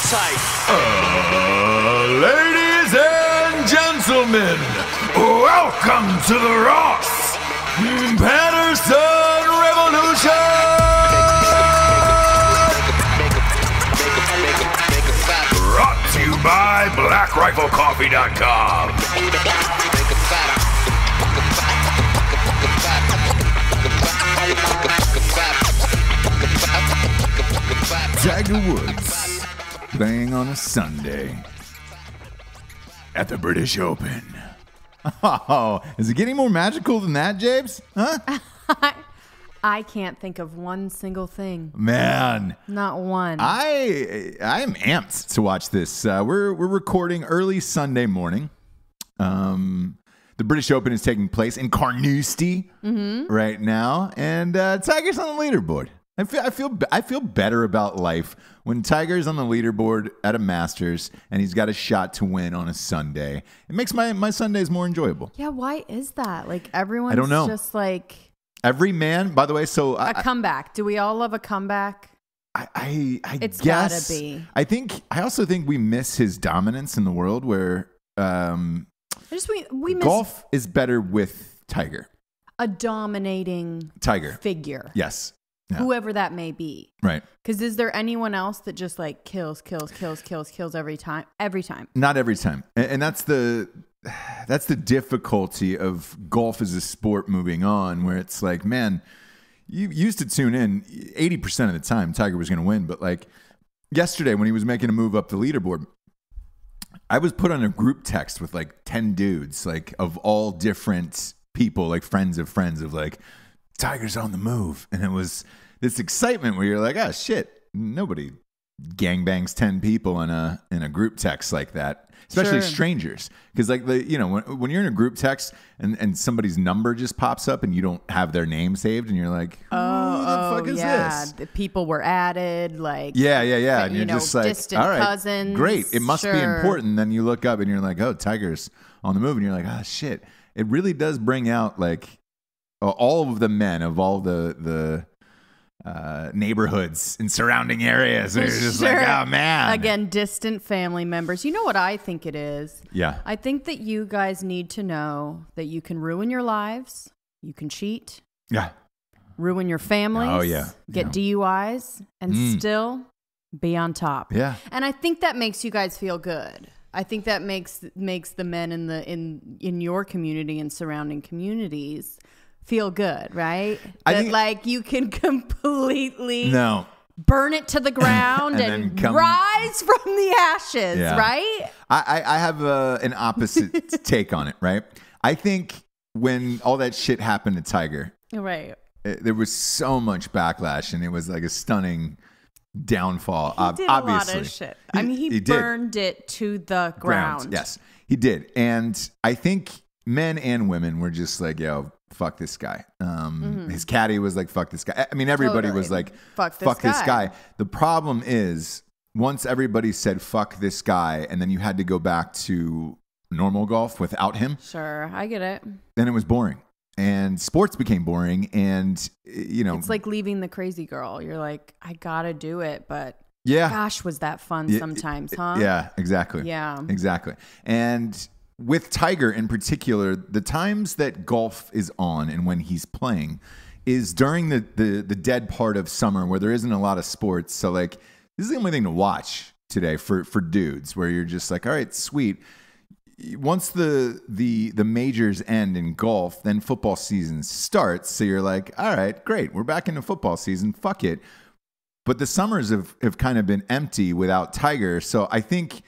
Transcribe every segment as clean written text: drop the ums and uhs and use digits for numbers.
tight. Ladies and gentlemen, welcome to the Ross Patterson Revolution! Brought to you by BlackRifleCoffee.com. Tiger Woods playing on a Sunday at the British Open. Oh, is it getting more magical than that, James? Huh? I can't think of one single thing. Man. Not one. I am amped to watch this. We're recording early Sunday morning. The British Open is taking place in Carnoustie right now, and Tiger's on the leaderboard. I feel better about life when Tiger's on the leaderboard at a Masters and he's got a shot to win on a Sunday. It makes my Sundays more enjoyable. Yeah, why is that? Like everyone's I don't know. Just like every man. By the way, so a comeback. Do we all love a comeback? It's gotta be. I also think we miss his dominance in the world where we miss golf is better with Tiger. A dominating Tiger figure. Yes. Yeah. Whoever that may be. Right. Because is there anyone else that just like kills every time? Every time. Not every time. And that's the difficulty of golf as a sport moving on, where it's like, man, you used to tune in 80% of the time Tiger was going to win. But like yesterday when he was making a move up the leaderboard, I was put on a group text with like 10 dudes, like of all different people, like friends of like, Tiger's on the move. And it was this excitement where you're like, oh shit, nobody gangbangs 10 people in a group text like that, especially strangers. Because like when you're in a group text and somebody's number just pops up and you don't have their name saved and you're like, who the fuck is this? The people were added, like yeah. And you're just like, distant all right, cousins. Great. It must be important. Then you look up and you're like, oh, Tiger's on the move. And you're like, oh shit. It really does bring out like all of the men of all the neighborhoods and surrounding areas. You're just like, oh man. Again, distant family members. You know what I think it is? Yeah. I think that you guys need to know that you can ruin your lives. You can cheat. Yeah. Ruin your families. Oh yeah. Get DUIs and still be on top. Yeah. And I think that makes you guys feel good. I think that makes the men in your community and surrounding communities feel good, right? Like you can completely burn it to the ground and rise from the ashes, right? I have an opposite take on it, right? I think when all that shit happened to Tiger, right, there was so much backlash, and it was like a stunning downfall. He did obviously. A lot of shit. He burned it to the ground. Yes, he did. And I think men and women were just like, yo, fuck this guy. His caddy was like, fuck this guy. I mean, everybody was like, fuck this guy. The problem is, once everybody said, fuck this guy, and then you had to go back to normal golf without him. Sure, I get it. Then it was boring. And sports became boring. And, it's like leaving the crazy girl. You're like, I gotta do it. But gosh, was that fun sometimes, huh? Yeah, exactly. Yeah. Exactly. And with Tiger in particular, the times that golf is on and when he's playing is during the dead part of summer where there isn't a lot of sports. So like, this is the only thing to watch today for dudes, where you're just like, all right, sweet. Once the majors end in golf, then football season starts. So you're like, all right, great. We're back into football season. Fuck it. But the summers have kind of been empty without Tiger. So I think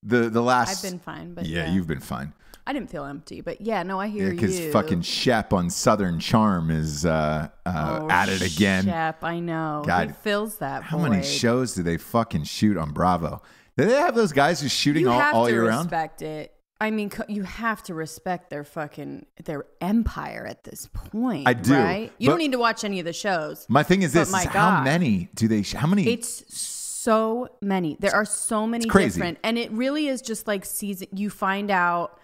the last... I've been fine, but yeah, you've been fine. I didn't feel empty, but yeah, no, I hear you. Because fucking Shep on Southern Charm is at it again. Shep, I know. God, he fills that How void. many shows do they fucking shoot on Bravo? Do they have those guys just shooting all year round? You have to respect it. I mean, you have to respect their empire at this point. I do. Right? You don't need to watch any of the shows. My thing is how many do they? How many? It's so many. There are so many different, and it really is just like season. You find out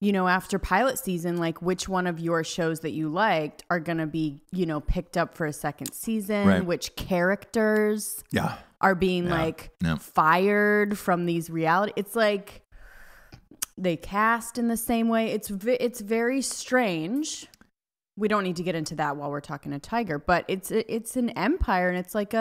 after pilot season, like which one of your shows that you liked are going to be, picked up for a second season, Right. which characters Yeah. are being fired from these reality. It's like they cast in the same way. It's very strange. We don't need to get into that while we're talking to Tiger, but it's an empire, and it's like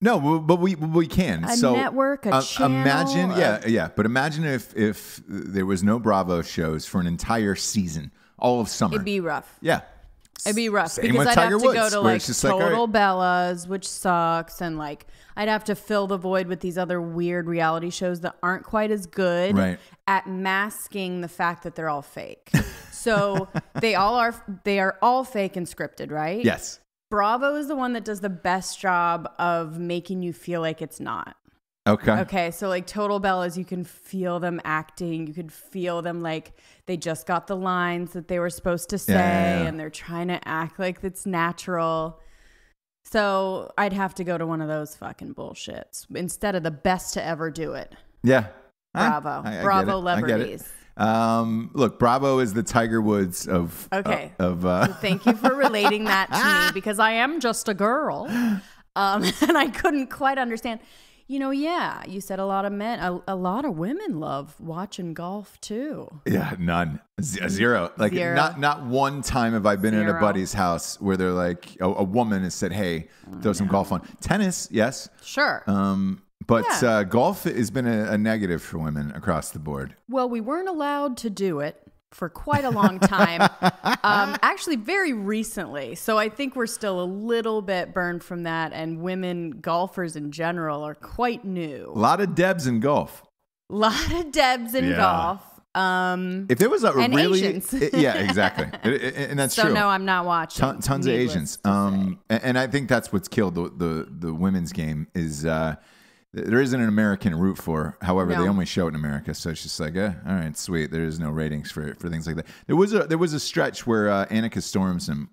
no, but we can. A so network, a channel. Imagine, yeah. But imagine if there was no Bravo shows for an entire season, all of summer. It'd be rough. Yeah. It'd be rough Same because with I'd Tiger have to Woods, go to where like it's just like, Total all right. Bellas, which sucks, and like I'd have to fill the void with these other weird reality shows that aren't quite as good Right. at masking the fact that they're all fake. So they are all fake and scripted, right? Yes. Bravo is the one that does the best job of making you feel like it's not. Okay. So like Total Bellas, you can feel them acting. You can feel them like they just got the lines that they were supposed to say, and they're trying to act like it's natural. So I'd have to go to one of those fucking bullshits instead of the best to ever do it. Yeah. Bravo. I Bravo get it. celebrities. Look, Bravo is the Tiger Woods of. Okay. So thank you for relating that to me because I am just a girl, and I couldn't quite understand. You said a lot of men, a lot of women love watching golf too. Yeah, none. Zero. Like Zero. Not one time have I been in a Zero. buddy's house where they're like a woman has said, "Hey, throw some golf on." Tennis, yes. Sure. But golf has been a negative for women across the board. Well, we weren't allowed to do it for quite a long time. Actually, very recently. So I think we're still a little bit burned from that. And women golfers in general are quite new. A lot of Debs in golf. Golf. If there was a and really, Asians. yeah, exactly, and that's So true. no, I'm not watching. Tons of Asians. And I think that's what's killed the women's game is there isn't an American to root for. However, No. they only show it in America, so it's just like, all right, sweet. There is no ratings for things like that. There was a stretch where Annika Stormson,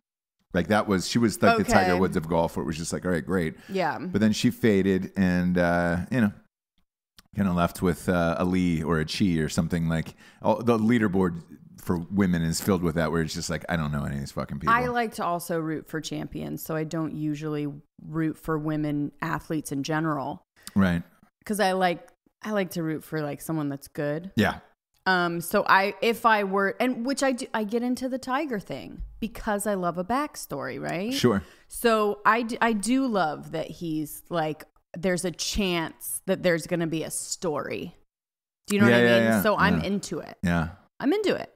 like she was like the Tiger Woods of golf, where it was just like, all right, great. Yeah. But then she faded, and kind of left with a Lee or a Chi or something like. The leaderboard for women is filled with that, where it's just like, I don't know any of these fucking people. I like to also root for champions, so I don't usually root for women athletes in general. Right. Because I like to root for like someone that's good. Yeah. So if I were, and which I do, I get into the Tiger thing because I love a backstory, right? Sure. So I do love that he's like, there's a chance that there's going to be a story. Do you know what I mean? Yeah. So I'm into it. Yeah. I'm into it.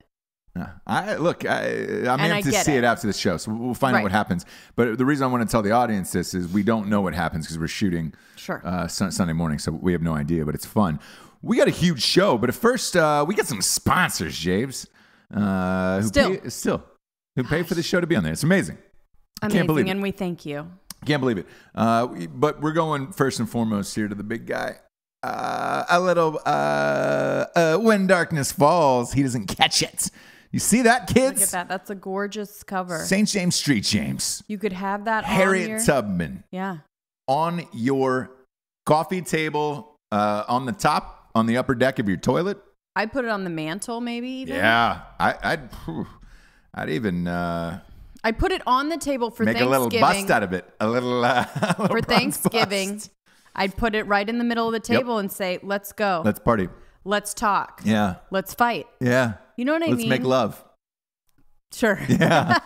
Yeah. I'm amped to see it after the show, so we'll find out what happens. But the reason I want to tell the audience this is we don't know what happens because we're shooting Sunday morning, so we have no idea, but it's fun. We got a huge show, but at first, we got some sponsors, James, who pay for the show to be on there. It's amazing. Can't believe it. And we thank you. Can't believe it. But we're going first and foremost here to the big guy. A little when darkness falls, he doesn't catch it. You see that, kids? Look at that. That's a gorgeous cover. St. James Street, James. You could have that Harriet Tubman. Yeah. On your coffee table, on the top, on the upper deck of your toilet. I'd put it on the mantle, maybe even. Yeah. I'd even... I'd put it on the table for Thanksgiving. Make a little bust out of it. A little for Thanksgiving. Bust. I'd put it right in the middle of the table and say, let's go. Let's party. Let's talk. Yeah. Let's fight. Yeah. You know what I mean? Let's make love. Sure. Yeah.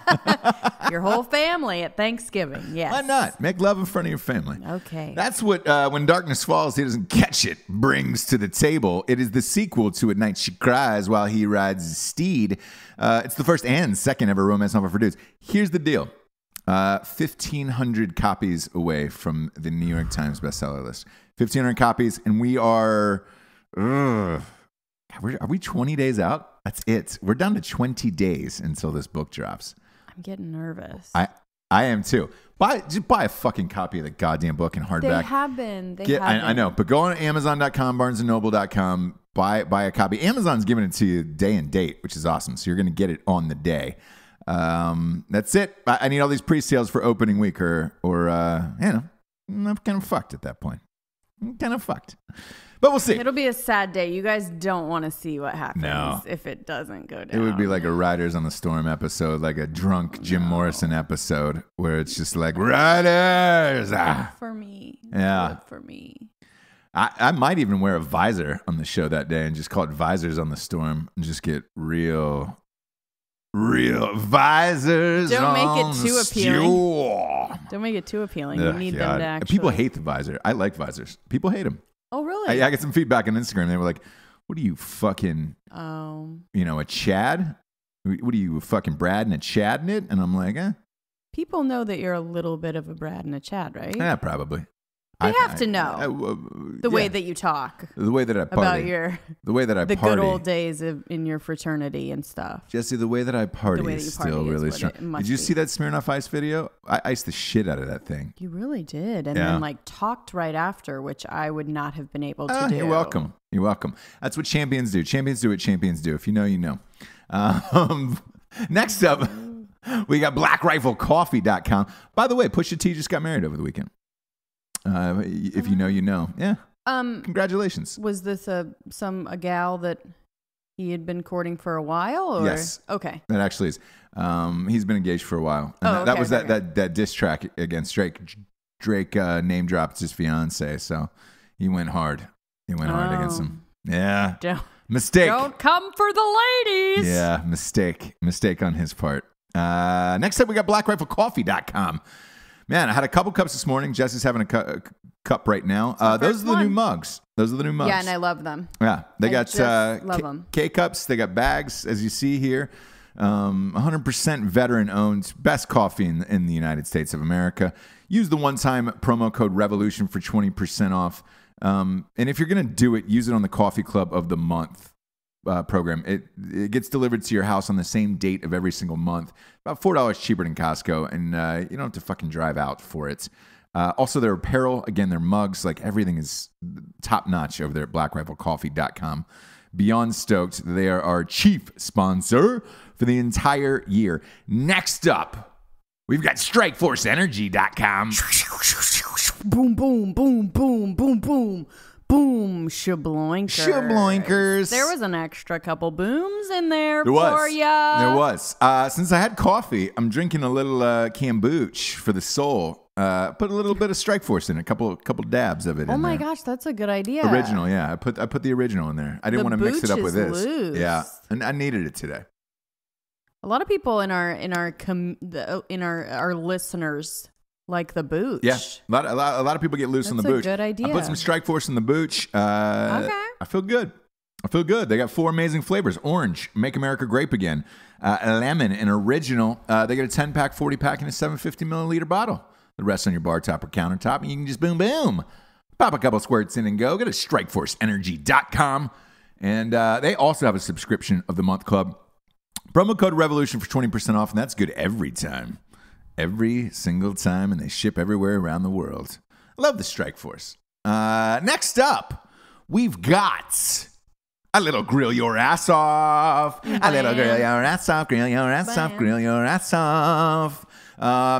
Your whole family at Thanksgiving. Yes. Why not? Make love in front of your family. Okay. That's what When Darkness Falls, He Doesn't Catch It brings to the table. It is the sequel to At Night She Cries While He Rides His Steed. It's the first and second ever romance novel for dudes. Here's the deal. 1,500 copies away from the New York Times bestseller list. 1,500 copies, and we are... are we 20 days out? That's it. We're down to 20 days until this book drops. I'm getting nervous. I am too. Just buy a fucking copy of the goddamn book in hardback. They have been. I know, but go on Amazon.com, BarnesandNoble.com, buy a copy. Amazon's giving it to you day and date, which is awesome. So you're going to get it on the day. That's it. I need all these pre-sales for opening week, or I'm kind of fucked at that point. I'm kind of fucked. But we'll see. It'll be a sad day. You guys don't want to see what happens if it doesn't go down. It would be like a Riders on the Storm episode, like a drunk Jim Morrison episode, where it's just like, Riders! Good for me. Yeah. Good for me. I might even wear a visor on the show that day and just call it Visors on the Storm and just get real visors. Don't make on it too the appealing. storm. Don't make it too appealing. You need them to actually. People hate the visor. I like visors. People hate them. Oh, really? I got some feedback on Instagram. They were like, "What are you fucking? A Chad? What are you fucking Brad and a Chad in it?" And I'm like, eh. People know that you're a little bit of a Brad and a Chad, right? Yeah, probably. They have to know the way that you talk. The way that I party. About the way that I the party. good old days in your fraternity and stuff. Jesse, the way that I party is still really strong. Did you see that Smirnoff Ice video? I iced the shit out of that thing. You really did. And then talked right after, which I would not have been able to do. You're welcome. You're welcome. That's what champions do. Champions do what champions do. If you know, you know. Next up, we got blackriflecoffee.com. By the way, Pusha T just got married over the weekend. If you know, you know. Yeah. Congratulations. Was this a gal that he had been courting for a while? Or? Yes. Okay. That actually is. He's been engaged for a while. And that was that diss track against Drake. Drake name dropped his fiance, so he went hard. He went hard against him. Yeah. Mistake. Don't come for the ladies. Yeah. Mistake on his part. Next up, we got blackriflecoffee.com. Man, I had a couple cups this morning. Jesse's having a cup right now. Those are the new mugs. Yeah, and I love them. Yeah, they got love them. K-cups. They got bags, as you see here. 100% veteran-owned, best coffee in the United States of America. Use the one-time promo code REVOLUTION for 20% off. And if you're going to do it, use it on the Coffee Club of the Month program. It gets delivered to your house on the same date of every single month. About $4 cheaper than Costco, and you don't have to fucking drive out for it. Also, their apparel, again, their mugs, like everything is top notch over there at blackriflecoffee.com. Beyond stoked. They are our chief sponsor for the entire year. Next up, we've got strikeforceenergy.com. Boom, boom, boom, boom, boom, boom. Boom, shabloinkers. There was an extra couple booms in there for ya. There was. Since I had coffee, I'm drinking a little kombucha for the soul. Put a little bit of Strikeforce in it, a couple dabs of it. Oh my gosh, that's a good idea. Original, yeah. I put the original in there. I didn't want to mix it up with this. Loose. Yeah, and I needed it today. A lot of people in our listeners like the booch. Yeah, a lot of people get loose on the booch. That's a good idea. I put some Strikeforce in the booch. Okay. I feel good. They got 4 amazing flavors: orange, Make America Grape Again, lemon, and original. They got a 10-pack, 40-pack, and a 750 milliliter bottle. The rest on your bar top or countertop, and you can just boom, pop a couple squirts in and go. Go to strikeforceenergy.com, and they also have a subscription of the month club. Promo code REVOLUTION for 20% off, and that's good every time. Every single time, and they ship everywhere around the world. I love the Strikeforce. Next up, we've got a little grill your ass off. A little grill your ass off, grill your ass off, grill your ass off.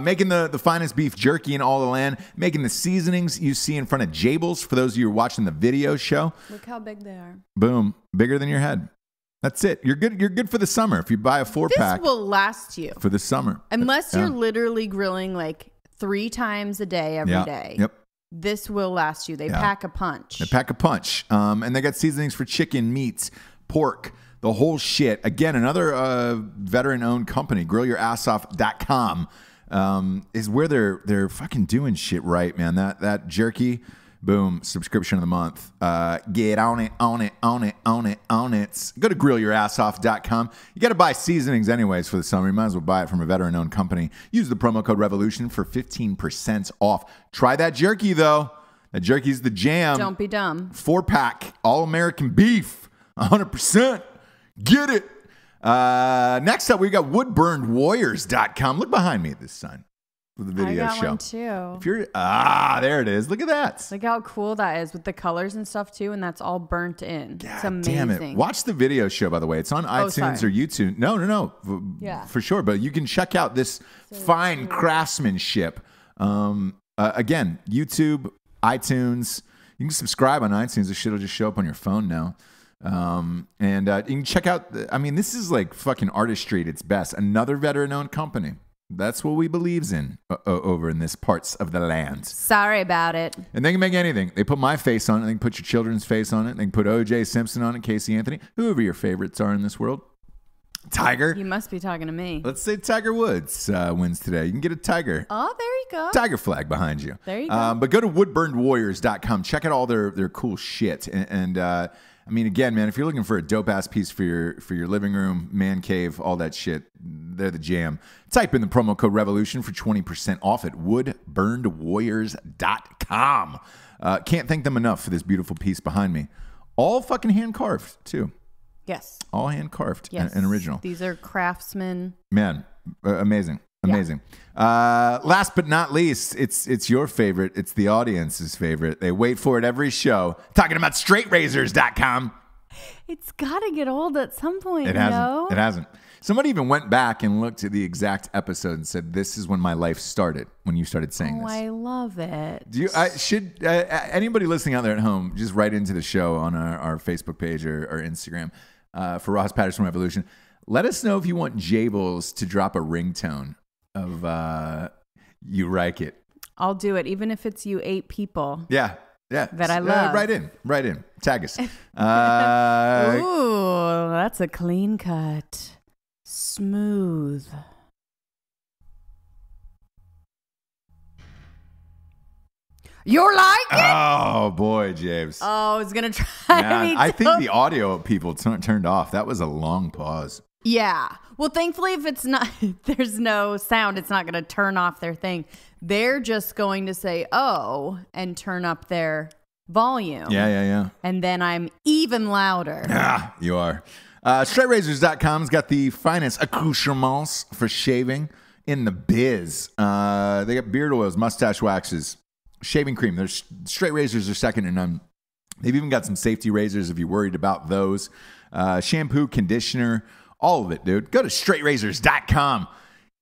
Making the finest beef jerky in all the land. Making the seasonings you see in front of Jables for those of you who are watching the video show. Look how big they are. Boom. Bigger than your head. That's it. You're good for the summer. If you buy a 4-pack. This will last you. For the summer. Unless you're literally grilling like 3 times a day every day. Yep. This will last you. They pack a punch. They pack a punch. And they got seasonings for chicken, meats, pork, the whole shit. Again, another veteran-owned company, grillyourassoff.com, is where they're fucking doing shit right, man. That jerky, boom, subscription of the month. Get on it. Go to grillyourassoff.com. You got to buy seasonings anyways for the summer. You might as well buy it from a veteran-owned company. Use the promo code REVOLUTION for 15% off. Try that jerky, though. That jerky's the jam. Don't be dumb. 4-pack, all-American beef, 100%. Get it. Next up, we've got woodburnedwarriors.com. Look behind me at this sign. For the video I got show. one too. If you're there it is. Look at that. Look how cool that is with the colors and stuff too, and that's all burnt in. God it's amazing. Damn it. Watch the video show, by the way. It's on iTunes or YouTube. No. Yeah. For sure. But you can check out this fine craftsmanship. Again, YouTube, iTunes. You can subscribe on iTunes. This shit will just show up on your phone now. And you can check out, this is like fucking artistry at its best. Another veteran-owned company. That's what we believes in over in this parts of the land. Sorry about it. And they can make anything. They put my face on it. They can put your children's face on it. They can put O.J. Simpson on it, Casey Anthony, whoever your favorites are in this world. Tiger. You must be talking to me. Let's say Tiger Woods wins today. You can get a tiger. Oh, there you go. Tiger flag behind you. There you go. But go to woodburnedwarriors.com. Check out all their cool shit. And again, man, if you're looking for a dope-ass piece for your living room, man cave, all that shit, they're the jam. Type in the promo code REVOLUTION for 20% off at woodburnedwarriors.com. Can't thank them enough for this beautiful piece behind me. All fucking hand-carved, too. Yes. All hand-carved yes. and original. These are craftsmen. Man, amazing. Amazing. Yeah. Last but not least, it's your favorite. It's the audience's favorite. They wait for it every show. Talking about straightrazors.com. It's got to get old at some point, It hasn't. Somebody even went back and looked at the exact episode and said, this is when my life started, when you started saying this. Oh, I love it. Should anybody listening out there at home just write into the show on our Facebook page or Instagram for Ross Patterson Revolution. Let us know if you want Jables to drop a ringtone of You Like It. I'll do it, even if it's you 8 people. Yeah. That I love. Write in. Tag us. Ooh, that's a clean cut. Smooth. You're like it? Oh, boy, James. Oh, I was going to try. Man, I think the audio people turned off. That was a long pause. Yeah. Well, thankfully, if it's not, there's no sound, it's not going to turn off their thing. They're just going to say, oh, and turn up their volume. Yeah. And then I'm even louder. Ah, you are. StraightRazors.com's got the finest accoutrements for shaving in the biz. They got beard oils, mustache waxes, shaving cream. Their straight razors are second to none. They've even got some safety razors if you're worried about those. Shampoo, conditioner, all of it, dude. Go to straightrazors.com.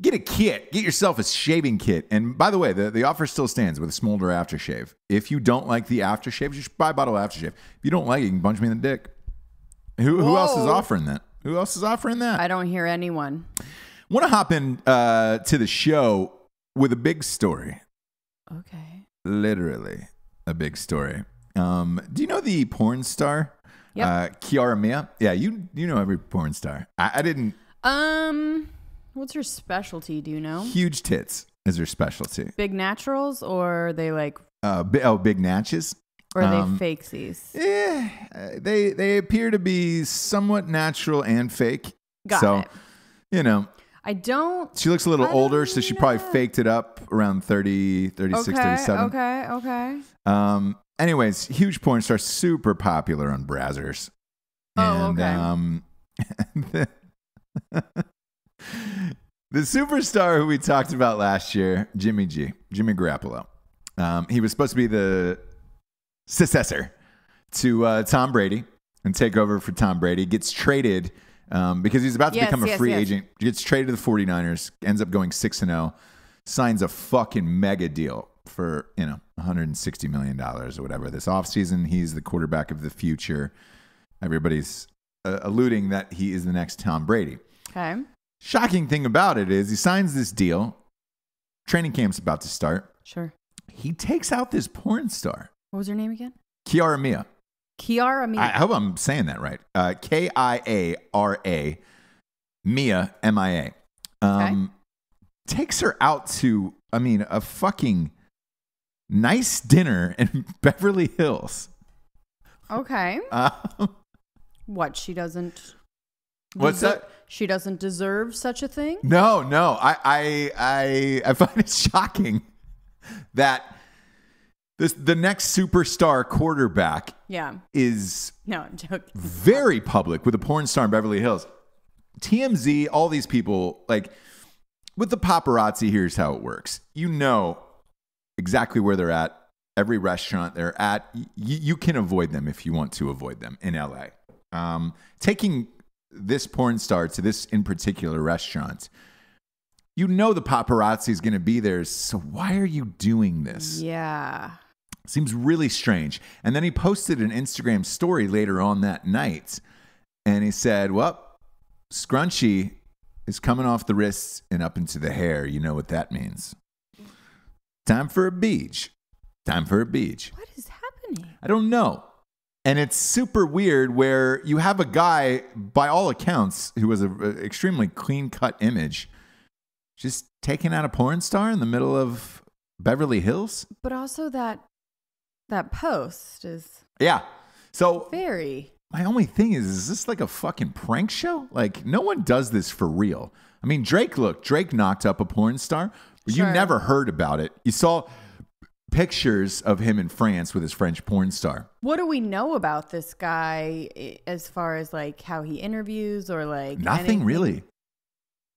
Get a kit. Get yourself a shaving kit. And by the way, the offer still stands with a smolder aftershave. If you don't like the aftershave, just buy a bottle of aftershave. If you don't like it, you can punch me in the dick. Who else is offering that? I don't hear anyone. Want to hop in to the show with a big story. Okay. Literally a big story. Do you know the porn star? Yep. Kiara Mia? Yeah, you know every porn star. I didn't. What's her specialty? Do you know? Huge tits is her specialty. Big naturals, or are they like? Big natches. Or are they fakesies? They appear to be somewhat natural and fake. Got it. You know. I don't. She looks a little older, so she probably faked it up around 30, 36, 37. Okay. Anyways, huge porn star, super popular on Brazzers. Oh, okay. The superstar who we talked about last year, Jimmy Garoppolo. He was supposed to be the successor to Tom Brady and take over for Tom Brady. Gets traded because he's about to become a free agent. Gets traded to the 49ers, ends up going 6-0, signs a fucking mega deal for, $160 million or whatever this offseason. He's the quarterback of the future. Everybody's alluding that he is the next Tom Brady. Okay. Shocking thing about it is he signs this deal. Training camp's about to start. Sure. He takes out this porn star. What was her name again? Kiara Mia. Mia. I hope I'm saying that right. Kiara Mia, Mia. Okay. Takes her out to, a fucking nice dinner in Beverly Hills. Okay. What, she doesn't... What's that? She doesn't deserve such a thing? No. I find it shocking that the next superstar quarterback is I'm joking. very public with a porn star in Beverly Hills. TMZ, all these people, like with the paparazzi, here's how it works. You know exactly where they're at. Every restaurant they're at, you can avoid them if you want to avoid them in LA. Taking this porn star to this in particular restaurant, the paparazzi is going to be there. So why are you doing this? Yeah. Seems really strange. And then he posted an Instagram story later on that night, and he said, well, scrunchie is coming off the wrists and up into the hair. You know what that means. Time for a beach. Time for a beach. What is happening? I don't know. And it's super weird where you have a guy, by all accounts, who was an extremely clean-cut image, just taking out a porn star in the middle of Beverly Hills. But also that post is So very. My only thing is this like a fucking prank show? Like, no one does this for real. I mean, Drake knocked up a porn star, but you never heard about it. You saw pictures of him in France with his French porn star. What do we know about this guy as far as like how he interviews or like nothing anything? Really?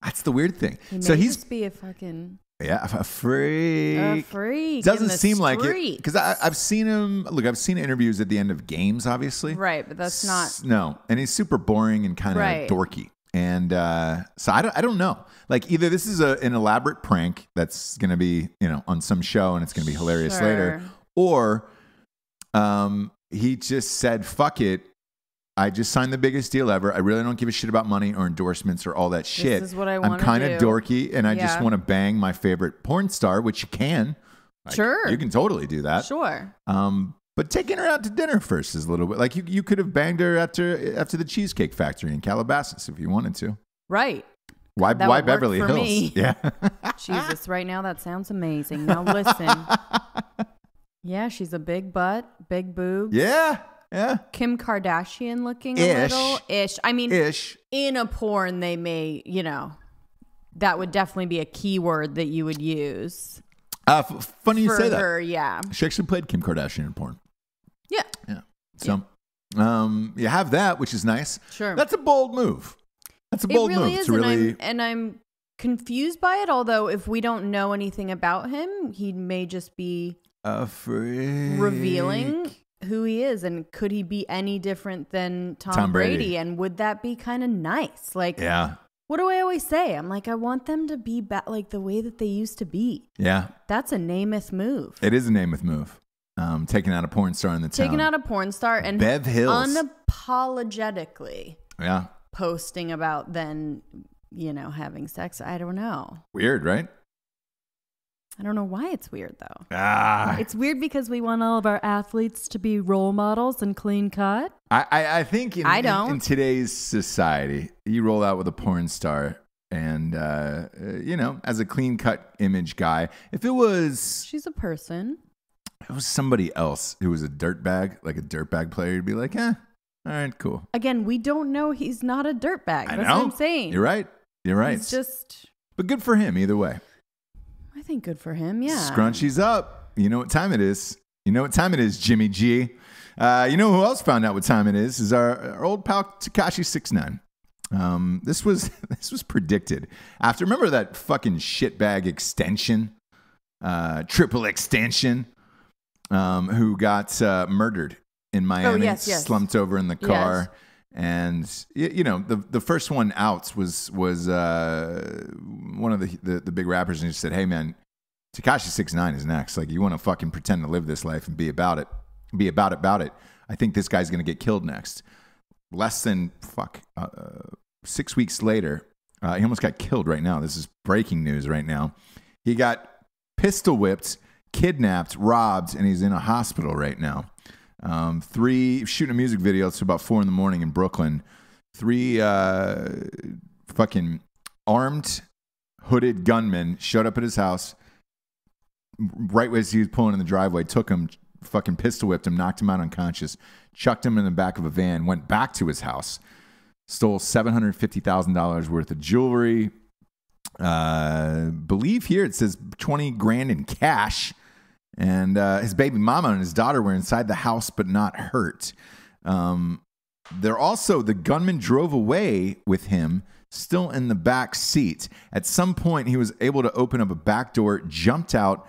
That's the weird thing. He may just be a fucking a freak. A freak. Doesn't seem like it because I've seen him. Look, I've seen interviews at the end of games, obviously. Right, but that's not. No, and he's super boring and kind of dorky. And so I don't know. Like either this is an elaborate prank that's going to be on some show and it's going to be hilarious later, or he just said fuck it. I just signed the biggest deal ever. I really don't give a shit about money or endorsements or all that shit. This is what I want to do. I'm kind of dorky and I just want to bang my favorite porn star, which you can. Like, sure. You can totally do that. Sure. But taking her out to dinner first is a little bit like you could have banged her after the Cheesecake Factory in Calabasas if you wanted to. Right. Why Beverly Hills? Me. Yeah. Jesus, right now that sounds amazing. Now listen. Yeah, she's a big butt, big boobs. Yeah. Kim Kardashian looking a little ish. I mean, in a porn they may, that would definitely be a keyword that you would use. Funny you say that. Her, yeah. She actually played Kim Kardashian in porn. Yeah. So, you have that, which is nice. Sure. That's a bold move. It really is, and I'm confused by it. Although, if we don't know anything about him, he may just be a freak. Revealing who he is, and could he be any different than Tom Brady? And would that be kind of nice? Like, what do I always say? I'm like, I want them to be like the way that they used to be. Yeah, that's a Namath move. It is a Namath move. Taking out a porn star in the town. Taking out a porn star and Bev Hills unapologetically. Posting about then, having sex. I don't know. Weird, right? I don't know why it's weird, though. It's weird because we want all of our athletes to be role models and clean cut. I think in today's society, you roll out with a porn star and, as a clean cut image guy, if it was... She's a person. If it was somebody else who was a dirtbag, like a dirtbag player, you'd be like, all right, cool. Again, we don't know he's not a dirtbag. That's what I'm saying. You're right. It's just... But good for him either way. I think good for him, yeah. Scrunchie's up. You know what time it is. Jimmy G. You know who else found out what time it is our old pal Tekashi 6ix9ine. This was predicted. Remember that fucking shitbag extension? Triple extension? Who got murdered in Miami. Yes. Slumped over in the car. Yes. And the first one out was one of the big rappers, and he said, "Hey man, Tekashi 6ix9ine is next. Like, you want to fucking pretend to live this life and be about it. I think this guy's gonna get killed next." Less than 6 weeks later, he almost got killed. Right now, this is breaking news. Right now, he got pistol whipped, kidnapped, robbed, and he's in a hospital right now. Shooting a music video. It's about 4 a.m. in Brooklyn. 3 fucking armed, hooded gunmen showed up at his house right as he was pulling in the driveway, took him, fucking pistol whipped him, knocked him out unconscious, chucked him in the back of a van, went back to his house, stole $750,000 worth of jewelry. Believe here it says $20,000 in cash. And his baby mama and his daughter were inside the house, but not hurt. The gunman drove away with him, still in the back seat. At some point, he was able to open up a back door, jumped out,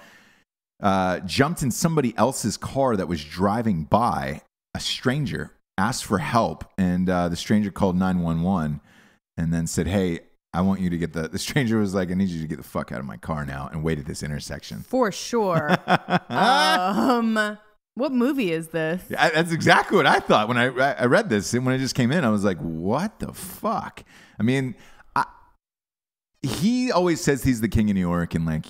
jumped in somebody else's car that was driving by. A stranger asked for help, and the stranger called 911 and then said, "Hey, I want you to get the stranger was like, I need you to get the fuck out of my car now and wait at this intersection." For sure. What movie is this? Yeah, that's exactly what I thought when I read this. And when it just came in, I was like, what the fuck? I mean, he always says he's the king of New York and like,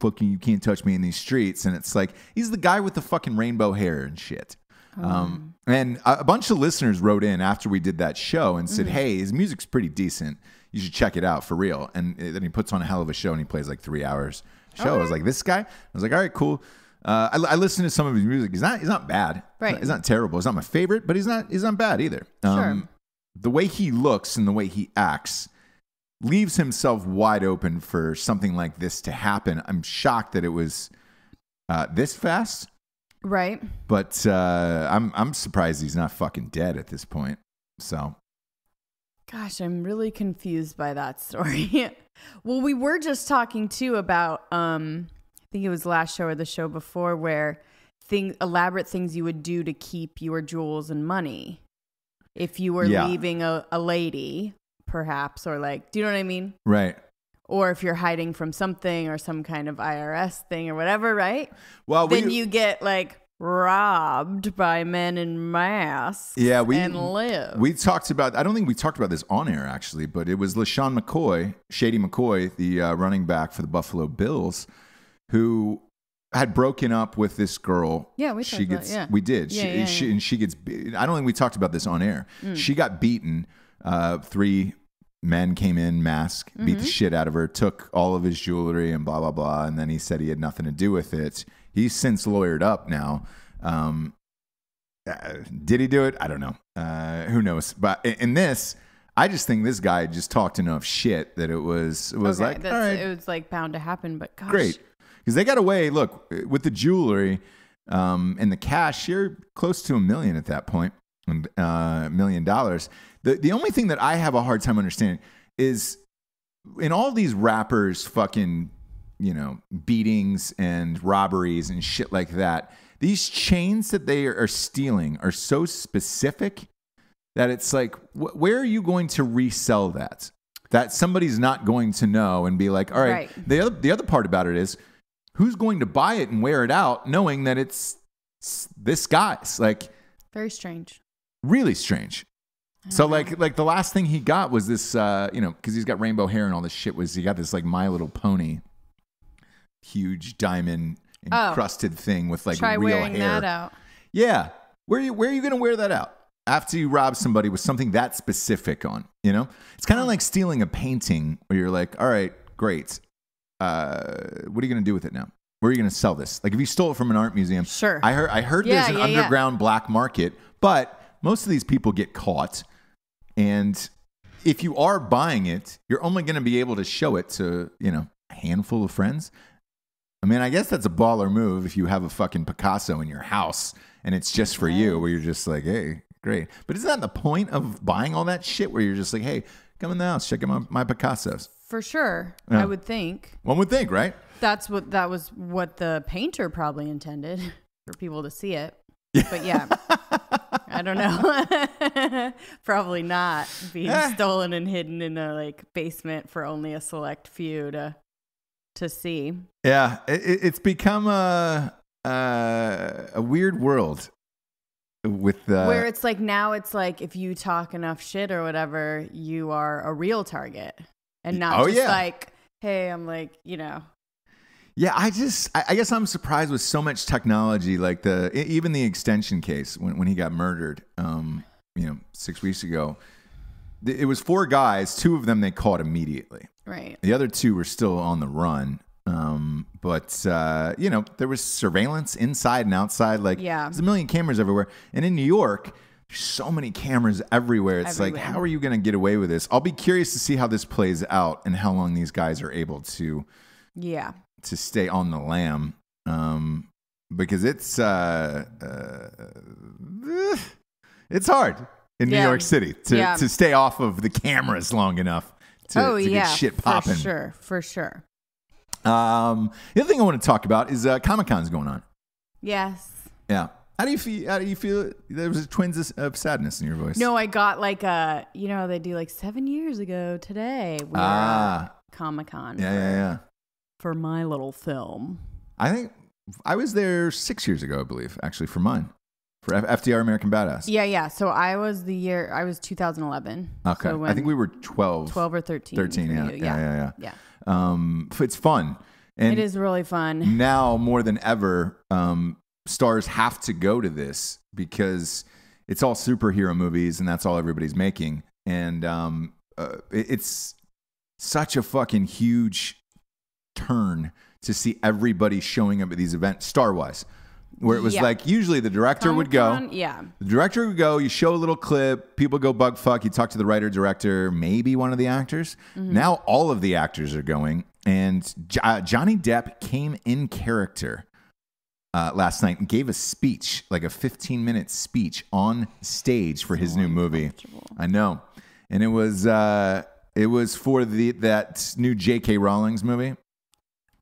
fucking you can't touch me in these streets. And it's like, he's the guy with the fucking rainbow hair and shit. And a bunch of listeners wrote in after we did that show and said, hey, his music's pretty decent. You should check it out for real. And then he puts on a hell of a show and he plays like 3 hours show. Okay. I was like, this guy? I was like, all right, cool. I listened to some of his music. He's not bad. Right. He's not terrible. He's not my favorite, but he's not bad either. Sure. The way he looks and the way he acts leaves himself wide open for something like this to happen. I'm shocked that it was this fast. Right. But I'm surprised he's not fucking dead at this point. So. Gosh, I'm really confused by that story. Well, we were just talking too about I think it was last show or the show before where elaborate things you would do to keep your jewels and money if you were leaving a lady, perhaps, or like, do you know what I mean? Right. Or if you're hiding from something or some kind of IRS thing or whatever, right? Well, then you get like robbed by men in masks and live. We talked about, I don't think we talked about this on air actually, but it was LaShawn McCoy, Shady McCoy, the running back for the Buffalo Bills, who had broken up with this girl. Yeah, we talked about it. Yeah. We did. Yeah, And she gets, I don't think we talked about this on air. She got beaten. 3 men came in, masked, beat the shit out of her, took all of his jewelry and blah, blah, blah. And then he said he had nothing to do with it. He's since lawyered up now. Did he do it? I don't know. Who knows? But in this, I just think this guy just talked enough shit that it was like, all right. It was like bound to happen, but gosh. Great. Because they got away, look, with the jewelry and the cash, you're close to $1 million at that point, $1 million. The only thing that I have a hard time understanding is in all these rappers fucking, beatings and robberies and shit like that, these chains that they are stealing are so specific that it's like, where are you going to resell that? That somebody's not going to know and be like, all right. The other part about it is, who's going to buy it and wear it out knowing that it's this guy's? Like, very strange. Really strange. So like the last thing he got was this, because he's got rainbow hair and all this shit, was he got this like My Little Pony, huge diamond encrusted thing with like try real wearing hair. That out. Yeah. Where are you going to wear that out? After you rob somebody with something that specific on, It's kind of like stealing a painting where you're like, all right, great. What are you going to do with it now? Where are you going to sell this? Like if you stole it from an art museum, sure. I heard there's an underground black market, but most of these people get caught. And if you are buying it, you're only going to be able to show it to, a handful of friends. I mean, I guess that's a baller move if you have a fucking Picasso in your house and it's just for you, where you're just like, hey, great. But isn't that the point of buying all that shit where you're just like, hey, come in the house, check out my Picassos? For sure. Yeah. I would think. One would think, right? That was what the painter probably intended, for people to see it. But yeah, I don't know. Probably not being stolen and hidden in a like basement for only a select few to see. Yeah, it's become a weird world with where it's like now it's like if you talk enough shit or whatever, you are a real target and not like, hey, I'm like, Yeah, I guess I'm surprised with so much technology, like even the extension case when he got murdered, 6 weeks ago. It was 4 guys. 2 of them they caught immediately. Right. The other 2 were still on the run. But there was surveillance inside and outside. Like, there's a million cameras everywhere. And in New York, there's so many cameras everywhere. It's like, how are you going to get away with this? I'll be curious to see how this plays out and how long these guys are able to stay on the lam. Because it's hard in New York City to stay off of the cameras long enough to get shit popping. For sure. The other thing I want to talk about is Comic-Con's going on. Yes. Yeah. How do you feel? There was twinges of sadness in your voice. No, I got like they do like 7 years ago today. We were at Comic-Con. Yeah. For my little film. I think I was there 6 years ago, I believe, actually, for mine. For FDR American Badass. Yeah. So I was 2011. Okay. So I think we were 12 or 13. 13, yeah. Yeah. It's fun. And it is really fun. now more than ever, stars have to go to this because it's all superhero movies and that's all everybody's making. And it's such a fucking huge turn to see everybody showing up at these events, star-wise. Where it was like usually the director would go. Yeah. The director would go, you show a little clip, people go bug fuck, you talk to the writer, director, maybe one of the actors. Mm-hmm. Now all of the actors are going. And Johnny Depp came in character last night and gave a speech, like a 15-minute speech on stage for his new movie. I know. And it was for that new J.K. Rowling's movie.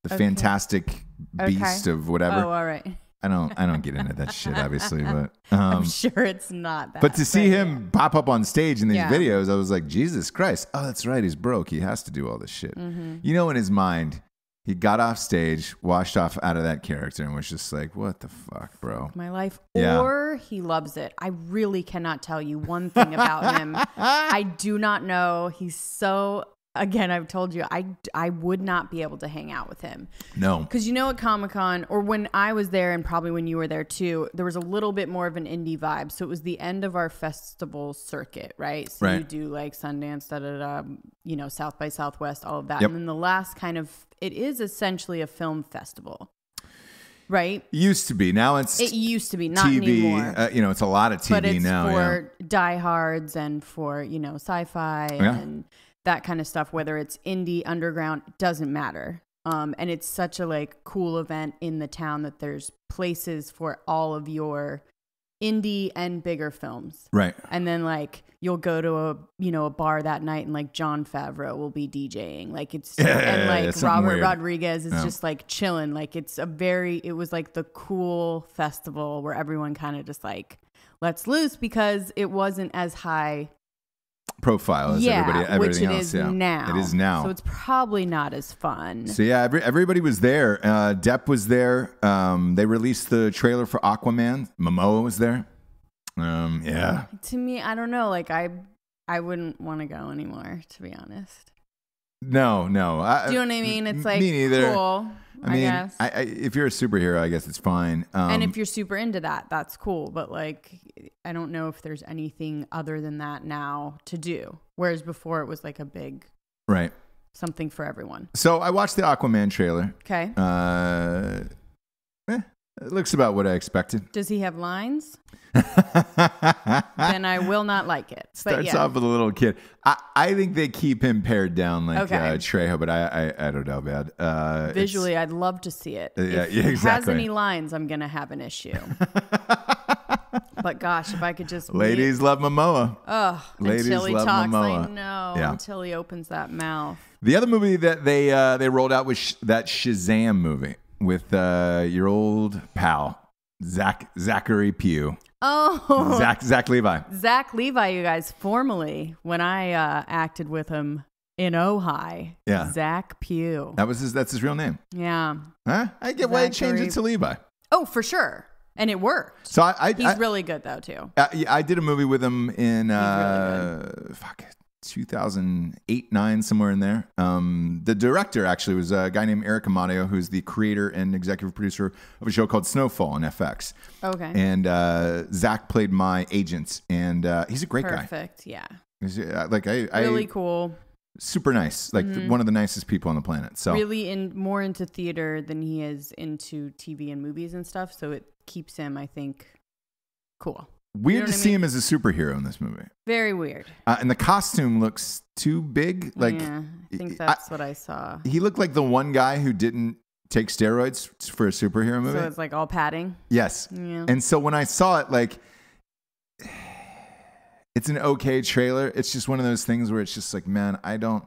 The Fantastic Beast of whatever. Oh, all right. I don't get into that shit, obviously, but I'm sure it's not that. But to see him pop up on stage in these videos, I was like, Jesus Christ! Oh, that's right, he's broke. He has to do all this shit. Mm-hmm. You know, in his mind, he got off stage, washed off out of that character, and was just like, "What the fuck, bro? My life." Yeah. Or he loves it. I really cannot tell you one thing about him. I do not know. He's so. Again, I've told you, I would not be able to hang out with him. No. Because at Comic-Con, or when I was there, and probably when you were there too, there was a little bit more of an indie vibe. So it was the end of our festival circuit, right? So you do like Sundance, South by Southwest, all of that. Yep. And then the last it is essentially a film festival. Right? It used to be. Now it used to be, not TV, anymore. It's a lot of TV but it's now. For diehards and for, sci-fi and that kind of stuff, whether it's indie, underground, doesn't matter. And it's such a cool event in the town that there's places for all of your indie and bigger films. Right. And then you'll go to a bar that night and Jon Favreau will be DJing. Robert Rodriguez is just chilling. It was the cool festival where everyone kind of just lets loose because it wasn't as high profile as everything which it else. Is now. It is now. So it's probably not as fun. So everybody was there. Depp was there. They released the trailer for Aquaman. Momoa was there. To me, I don't know. I wouldn't want to go anymore, to be honest. No. Do you know what I mean? It's me neither. Cool. I guess. If you're a superhero, I guess it's fine. And if you're super into that, that's cool. But I don't know if there's anything other than that now to do. Whereas before it was a big something for everyone. So I watched the Aquaman trailer. Okay. It looks about what I expected. Does he have lines? Then I will not like it. Starts off with a little kid. I think they keep him pared down Trejo, but I don't know, man. Visually, I'd love to see it. If he has any lines, I'm going to have an issue. But gosh, if I could just... Ladies love Momoa. Oh, until he talks. Momoa. I know, until he opens that mouth. The other movie that they rolled out was that Shazam movie with your old pal, Zachary Pugh. Oh. Zach Levi. Zach Levi, you guys, formerly, when I acted with him in Ojai. Yeah. Zach Pugh. That's his real name. Yeah. Huh? I get why he changed it to Levi. Oh, for sure. And it worked. So he's really good though too. I did a movie with him in 2008-9, somewhere in there. The director actually was a guy named Eric Amadio, who's the creator and executive producer of a show called Snowfall on FX. Okay. And Zach played my agent, and he's a great guy. Perfect. Yeah. He's, really cool. Super nice, one of the nicest people on the planet. So really more into theater than he is into TV and movies and stuff. So it keeps him, I think, cool. Weird to see him as a superhero in this movie. Very weird. And the costume looks too big. I think that's what I saw. He looked like the one guy who didn't take steroids for a superhero movie. So it's all padding? Yes. Yeah. And so when I saw it, it's an okay trailer. It's just one of those things where it's just man, I don't...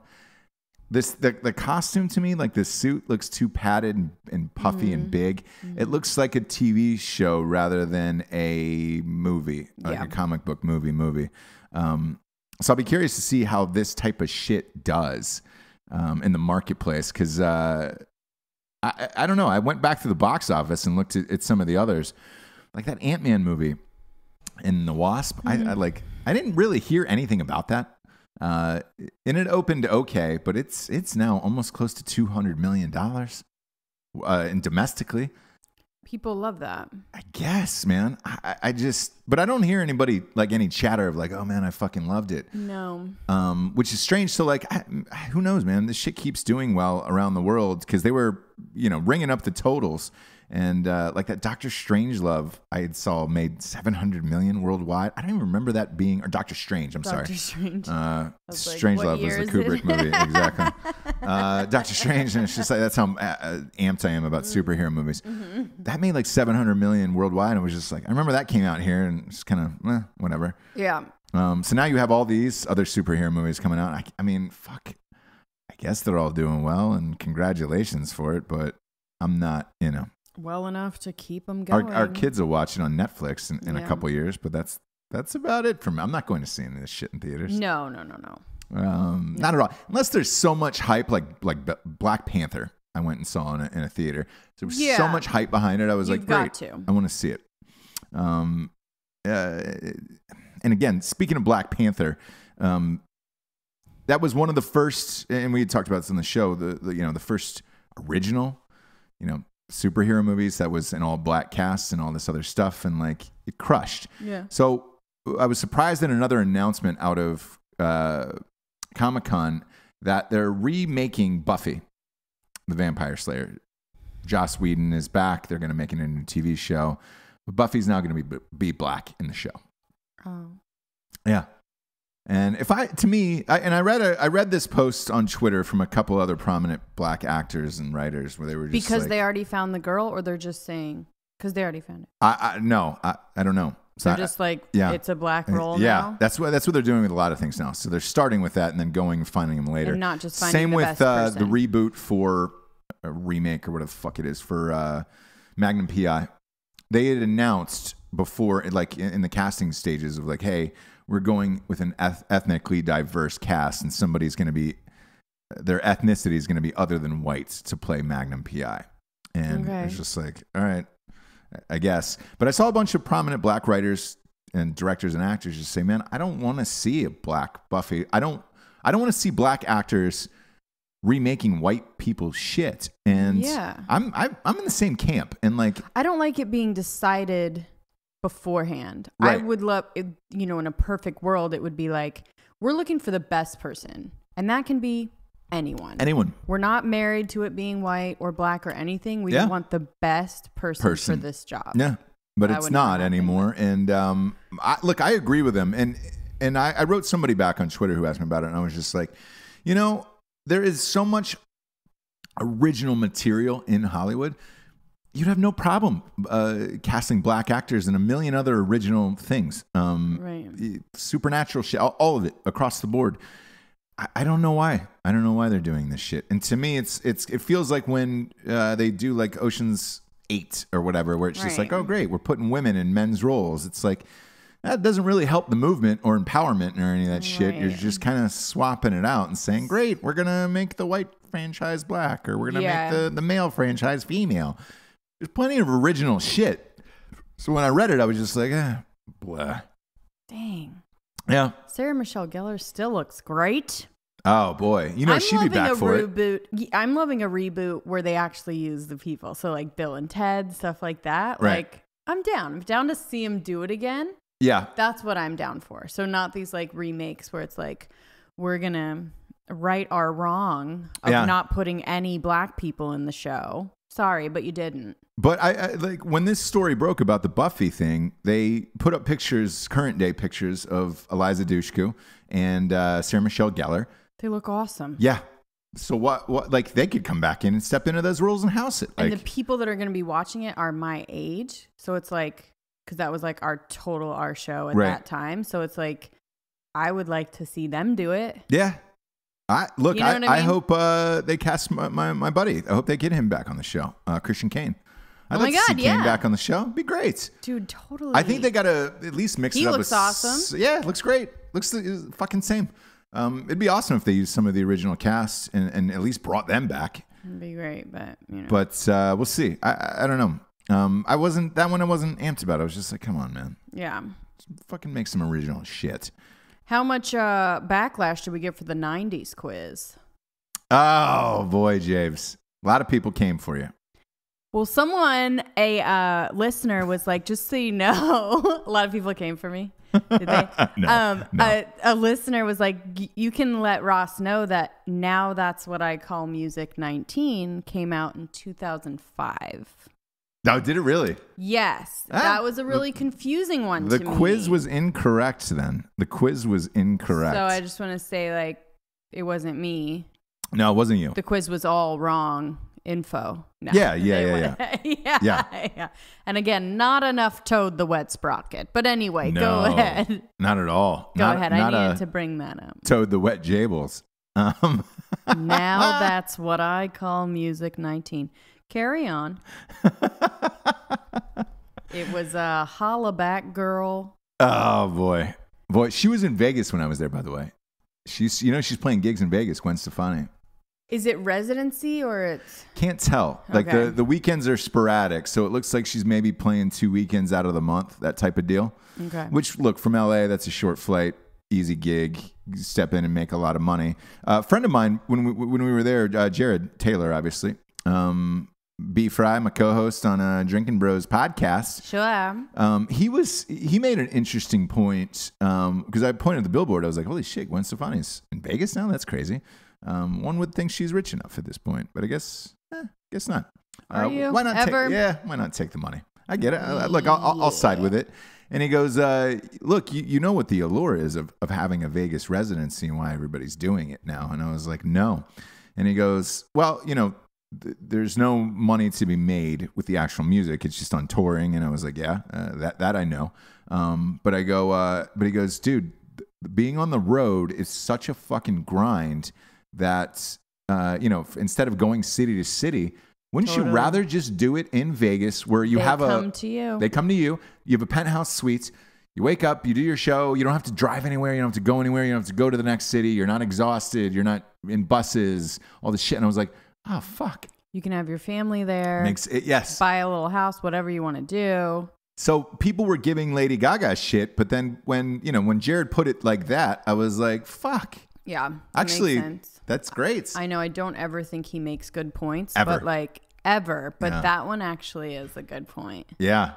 The costume to me, the suit looks too padded and puffy and big. Mm-hmm. It looks like a TV show rather than a movie, a comic book movie. So I'll be curious to see how this type of shit does in the marketplace, because I don't know. I went back to the box office and looked at some of the others, like that Ant-Man movie and the Wasp. I didn't really hear anything about that. And it opened okay, but it's now almost close to $200 million and domestically. People love that. I guess, man. But I don't hear anybody like any chatter of like, oh man, I fucking loved it. No. Which is strange. So like, who knows, man? This shit keeps doing well around the world because they were, ringing up the totals. And like that Doctor Strangelove I saw made 700 million worldwide. I don't even remember that being, or Doctor Strange. Doctor Strange. Strangelove was the Kubrick movie, exactly. Doctor Strange, and it's just like that's how amped I am about superhero movies. Mm-hmm. That made like 700 million worldwide. And it was just like I remember that came out here, and it's kind of whatever. Yeah. So now you have all these other superhero movies coming out. I mean, fuck. I guess they're all doing well, and congratulations for it. But I'm not, well enough to keep them going. Our kids will watch it on Netflix in a couple years, but that's about it for me. I'm not going to see any of this shit in theaters. No. Not at all. Unless there's so much hype, like Black Panther. I went and saw in a theater. There was so much hype behind it. I was like, great, I want to see it. And again, speaking of Black Panther, that was one of the first, and we had talked about this on the show. The first original, superhero movies that was an all black cast and all this other stuff, and like it crushed. Yeah. So I was surprised at another announcement out of Comic-Con that they're remaking Buffy the Vampire Slayer. Joss Whedon is back. They're going to make it into a TV show, but Buffy's now going to be black in the show. Oh. Yeah. And I read this post on Twitter from a couple other prominent black actors and writers where they were just because they already found the girl, or they're just saying because they already found it. I don't know. So just it's a black role. Yeah, now? that's what they're doing with a lot of things now. So they're starting with that and then going and finding them later. And not just finding Same the with best person. The reboot for a remake or whatever the fuck it is for Magnum PI. They had announced before, like in the casting stages of like, hey, we're going with an ethnically diverse cast, and somebody's going to be, their ethnicity is going to be other than whites to play Magnum PI. And it's just like, all right, I guess. But I saw a bunch of prominent black writers and directors and actors just say, man, I don't want to see a black Buffy. I don't want to see black actors remaking white people's shit. And I'm in the same camp. And like, I don't like it being decided beforehand. Right. I would love, in a perfect world, it would be like, we're looking for the best person. And that can be anyone. We're not married to it being white or black or anything. We want the best person for this job. Yeah. But it's not anymore. And I agree with them. And I wrote somebody back on Twitter who asked me about it. And I was just like, there is so much original material in Hollywood. You'd have no problem casting black actors in a million other original things. Supernatural shit, all of it across the board. I don't know why. I don't know why they're doing this shit. And to me, it feels like when they do like Ocean's 8 or whatever, where it's just like, oh great, we're putting women in men's roles. It's like that doesn't really help the movement or empowerment or any of that shit. You're just kind of swapping it out and saying, great, we're gonna make the white franchise black, or we're gonna make the male franchise female. There's plenty of original shit. So when I read it, I was just like, blah. Dang. Yeah. Sarah Michelle Gellar still looks great. Oh boy, she'd be back for it. I'm loving a reboot where they actually use the people. So like Bill and Ted, stuff like that. Right. Like I'm down. I'm down to see him do it again. Yeah. That's what I'm down for. So not these like remakes where it's like we're gonna right our wrong of not putting any black people in the show. Sorry, but you didn't. But I like when this story broke about the Buffy thing, they put up current day pictures of Eliza Dushku and Sarah Michelle Gellar. They look awesome. Yeah. So what like they could come back in and step into those roles and house it. And the people that are going to be watching it are my age. So it's like, because that was like our show at that time. So it's like, I would like to see them do it. Yeah. I mean? I hope they cast my buddy. I hope they get him back on the show, Christian Kane. I'd like to see Kane back on the show. It'd be great. Dude, totally. I think they got to at least mix it up. He looks awesome. Yeah, looks great. Looks fucking same. It'd be awesome if they used some of the original cast and at least brought them back. It'd be great, but you know. But we'll see. I don't know. I wasn't amped about it. I was just like, come on, man. Yeah. Fucking make some original shit. How much backlash did we get for the 90s quiz? Oh, boy, James. A lot of people came for you. Well, a listener was like, just so you know, a lot of people came for me. Did they? No. A listener was like, you can let Ross know that Now That's What I Call Music 19 came out in 2005. Oh, did it really? Yes. That was a really confusing one to me. The quiz was incorrect then. The quiz was incorrect. So I just want to say, like, it wasn't me. No, it wasn't you. The quiz was all wrong info. No, Yeah. And again, not enough Toad the Wet Sprocket. But anyway, go ahead. Not at all. Go ahead. I needed to bring that up. Toad the Wet Jables. Now That's What I Call Music 19. Carry on. It was a hollaback girl. Oh, boy. She was in Vegas when I was there, by the way. She's playing gigs in Vegas, Gwen Stefani. Is it residency or it's... Can't tell. Like the weekends are sporadic, so it looks like she's maybe playing 2 weekends out of the month, that type of deal. Okay. Which, look, from LA, that's a short flight, easy gig. You step in and make a lot of money. A friend of mine, when we were there, Jared Taylor, obviously, B. Fry, my co-host on Drinking Bros podcast. Sure. He made an interesting point because I pointed at the billboard. I was like, holy shit, Gwen Stefani's in Vegas now? That's crazy. One would think she's rich enough at this point, but I guess not. Are you? Why not ever? Why not take the money? I get it. Look, I'll side with it. And he goes, look, you know what the allure is of having a Vegas residency and why everybody's doing it now. And I was like, no. And he goes, well, there's no money to be made with the actual music. It's just on touring. And I was like, yeah, that I know. But he goes, dude, being on the road is such a fucking grind that, instead of going city to city, wouldn't you rather just do it in Vegas where they come to you, you have a penthouse suite, you wake up, you do your show, you don't have to drive anywhere, you don't have to go anywhere, you don't have to go to the next city, you're not exhausted, you're not in buses, all this shit. And I was like, oh, fuck. You can have your family there. Yes. Buy a little house, whatever you want to do. So people were giving Lady Gaga shit, but then when Jared put it like that, I was like, fuck. Yeah. Actually, that's great. I know I don't ever think he makes good points. Ever. But But that one actually is a good point. Yeah.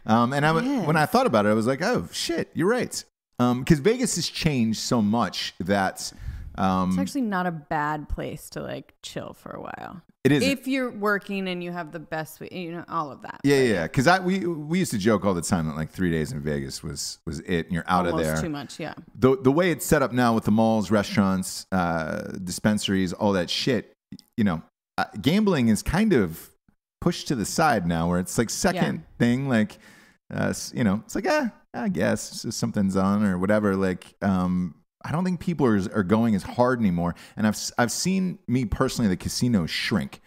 When I thought about it, I was like, oh, shit, you're right. Because Vegas has changed so much that... it's actually not a bad place to like chill for a while. It is if you're working and you have the best, all of that. Yeah. Because we used to joke all the time that like 3 days in Vegas was it, and you're out of there. Too much, yeah. The way it's set up now with the malls, restaurants, dispensaries, all that shit, gambling is kind of pushed to the side now, where it's like second thing, like it's like I guess something's on or whatever, like. I don't think people are going as hard anymore. And I've seen, me personally, the casinos shrink.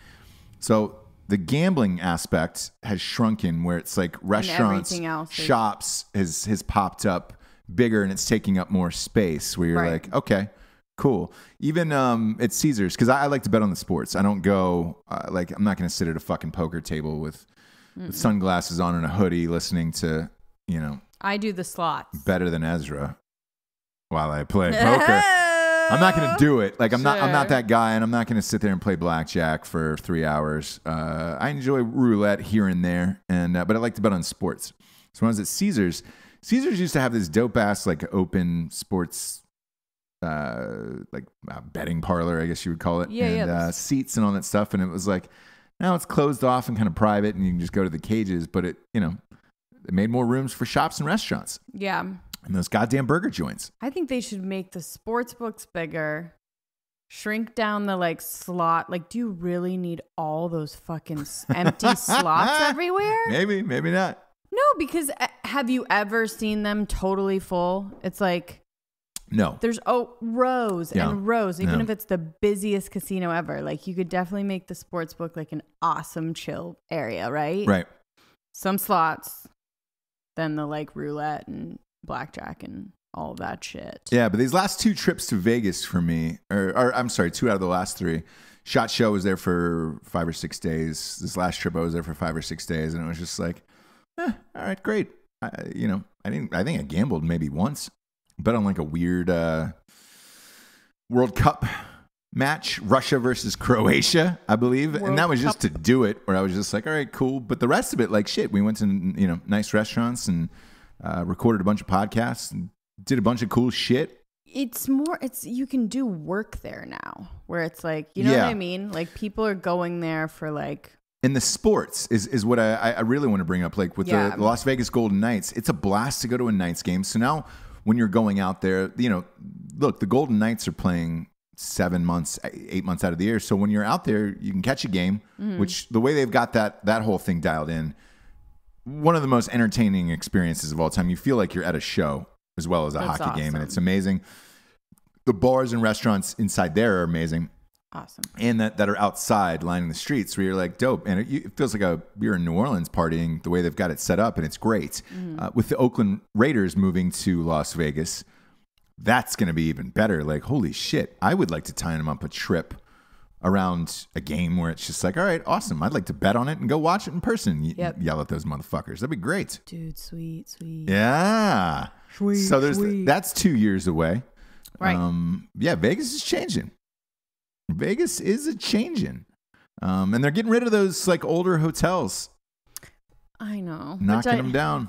So the gambling aspect has shrunken, where it's like restaurants, shops has popped up bigger, and it's taking up more space, where you're like, okay, cool. Even at Caesars, because I like to bet on the sports. I don't go, I'm not going to sit at a fucking poker table with sunglasses on and a hoodie listening to, I do the slots. Better Than Ezra. While I play poker, I'm not going to do it. Like I'm not that guy, and I'm not going to sit there and play blackjack for 3 hours. I enjoy roulette here and there, but I like to bet on sports. So when I was at Caesars used to have this dope ass like open sports, betting parlor, I guess you would call it, seats and all that stuff. And it was like, now it's closed off and kind of private, and you can just go to the cages. But it made more rooms for shops and restaurants. Yeah. And those goddamn burger joints. I think they should make the sports books bigger, shrink down the slot. Like, do you really need all those fucking empty slots everywhere? Maybe not. No, because have you ever seen them totally full? It's like, no. There's rows and rows, even if it's the busiest casino ever. Like, you could definitely make the sports book like an awesome chill area, right? Right. Some slots, then the roulette and blackjack and all that shit. Yeah, but these last 2 trips to Vegas for me, or I'm sorry, 2 out of the last 3, SHOT Show was there for 5 or 6 days. This last trip I was there for 5 or 6 days, and it was just like, all right, great. I think I gambled maybe once, bet on like a weird World Cup match, Russia versus Croatia, I believe. And that was just to do it, where I was just like, all right, cool. But the rest of it, like shit, we went to, nice restaurants and recorded a bunch of podcasts and did a bunch of cool shit. You can do work there now, where it's like, you know what I mean? Like people are going there for like. And the sports is what I really want to bring up. Like with the Las Vegas Golden Knights, it's a blast to go to a Knights game. So now when you're going out there, look, the Golden Knights are playing 7 months, 8 months out of the year. So when you're out there, you can catch a game, which the way they've got that whole thing dialed in, one of the most entertaining experiences of all time. You feel like you're at a show as well as a hockey game, and it's amazing. The bars and restaurants inside there are amazing. Awesome. And that are outside lining the streets where you're like, dope. And it feels like you're in New Orleans partying the way they've got it set up, and it's great. With the Oakland Raiders moving to Las Vegas, that's going to be even better. Like, holy shit, I would like to tie them up a trip around a game where it's just like, all right, awesome. I'd like to bet on it and go watch it in person. Yell at those motherfuckers. That'd be great. Dude, sweet. Yeah. Sweet. So that's 2 years away. Right. Vegas is changing. Vegas is changing. And they're getting rid of those like older hotels. I know. Knocking them down.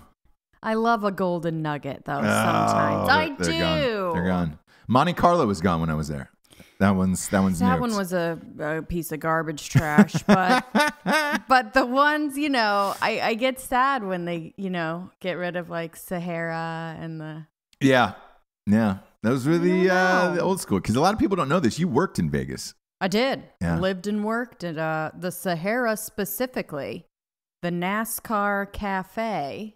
I love a golden nugget though. Sometimes I do. They're gone. Monte Carlo was gone when I was there. That one was a piece of garbage trash, but the ones, I get sad when they, get rid of like Sahara and the. Yeah. Those were the old school, because a lot of people don't know this. You worked in Vegas. I did. Yeah. Lived and worked at the Sahara, specifically the NASCAR Cafe.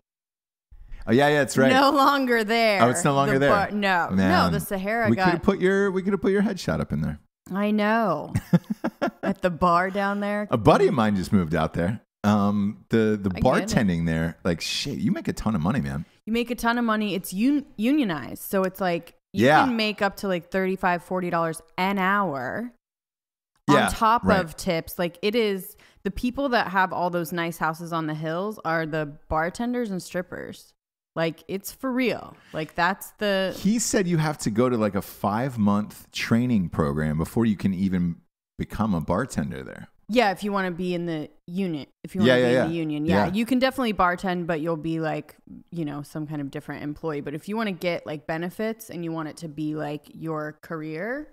Oh yeah, that's right. No longer there. Oh, it's no longer there. No, the Sahara. We could have put your headshot up in there. I know. At the bar down there. A buddy of mine just moved out there. The bartending there, like shit, you make a ton of money, man. You make a ton of money. It's unionized, so it's like you can make up to like $35-$40 an hour on top of tips. Like it is. The people that have all those nice houses on the hills are the bartenders and strippers. Like, it's for real. Like, He said you have to go to like a 5-month training program before you can even become a bartender there. Yeah, if you want to be in the unit. If you want to be in the union. Yeah, you can definitely bartend, but you'll be like, some kind of different employee. But if you want to get like benefits and you want it to be like your career,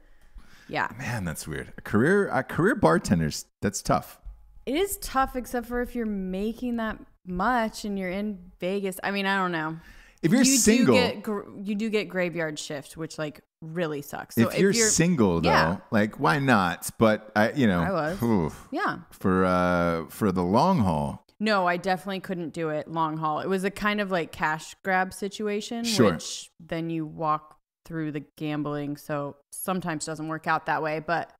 yeah. Man, that's weird. A career bartenders, that's tough. It is tough, except for if you're making that much and you're in Vegas. I mean, I don't know. If you're single, you do get graveyard shift, which like really sucks. So if you're single though, like why not? But I was. Oof, for the long haul. No, I definitely couldn't do it long haul. It was a kind of like cash grab situation, which then you walk through the gambling. So sometimes doesn't work out that way, but.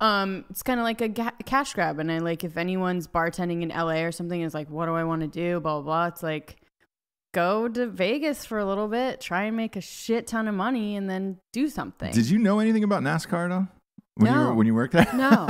It's kind of like a cash grab, and I like if anyone's bartending in LA or something is like, what do I want to do? Blah, blah, blah. It's like, go to Vegas for a little bit, try and make a shit ton of money, and then do something. Did you know anything about NASCAR though? When you worked there? No.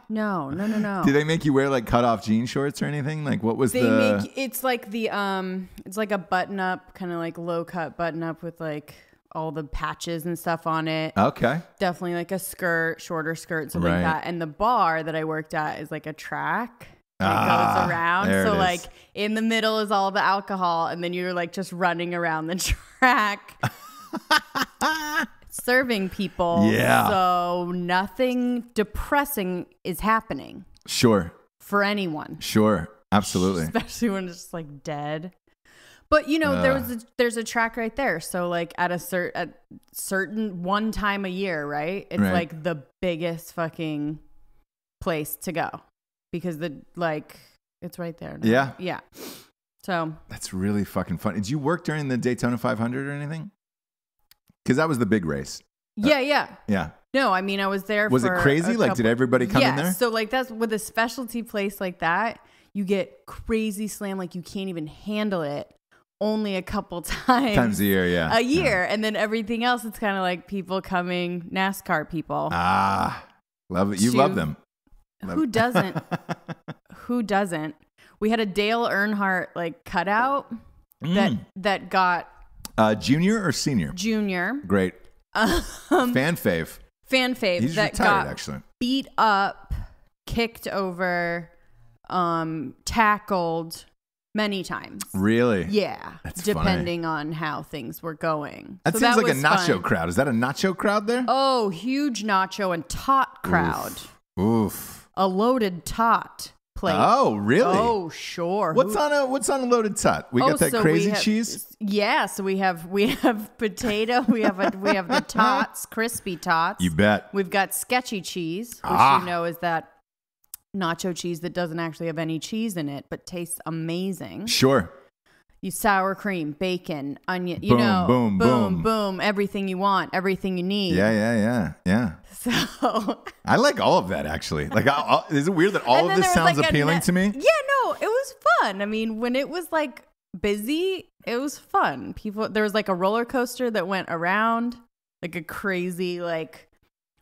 No. Did they make you wear like cut off jean shorts or anything? Like what was it's like it's like a button up, kind of like low cut button up with like all the patches and stuff on it. Okay. Definitely like a skirt, shorter skirt, something like that. And the bar that I worked at is like a track. It goes around. So like in the middle is all the alcohol, and then you're like just running around the track. Serving people. Yeah. So nothing depressing is happening. Sure. For anyone. Sure. Absolutely. Especially when it's just like dead. But there's a track right there. So like at a certain one time a year, right? It's like the biggest fucking place to go because it's right there. Yeah. Yeah. So that's really fucking fun. Did you work during the Daytona 500 or anything? Because that was the big race. Yeah. No, I mean I was there. Was it crazy? Like did everybody come in there? So like that's with a specialty place like that, you get crazy slam. Like you can't even handle it. Only a couple times a year, and then everything else it's kind of like people coming NASCAR people Love it. You love them. Who doesn't? Who doesn't? We had a Dale Earnhardt like cutout that got junior or senior? Junior. Great. Fan fave. He's that retired, got actually. Beat up, kicked over, tackled many times. Really? Yeah. That's depending funny. on how things were going. That seems like a nacho crowd. Is that a nacho crowd there? Oh, huge nacho and tot crowd. Oof. A loaded tot plate. Oh, really? Oh, sure. What's on a loaded tot? We got that crazy cheese? Yeah, so we have potato, we have the tots, crispy tots. You bet. We've got sketchy cheese, which you know is that nacho cheese that doesn't actually have any cheese in it, but tastes amazing. Sure. You sour cream, bacon, onion, boom, everything you want, everything you need. Yeah. So I like all of that, actually. Like, is it weird that all of this sounds appealing to me? Yeah, no, it was fun. I mean, when it was like busy, it was fun. There was like a roller coaster that went around, like a crazy like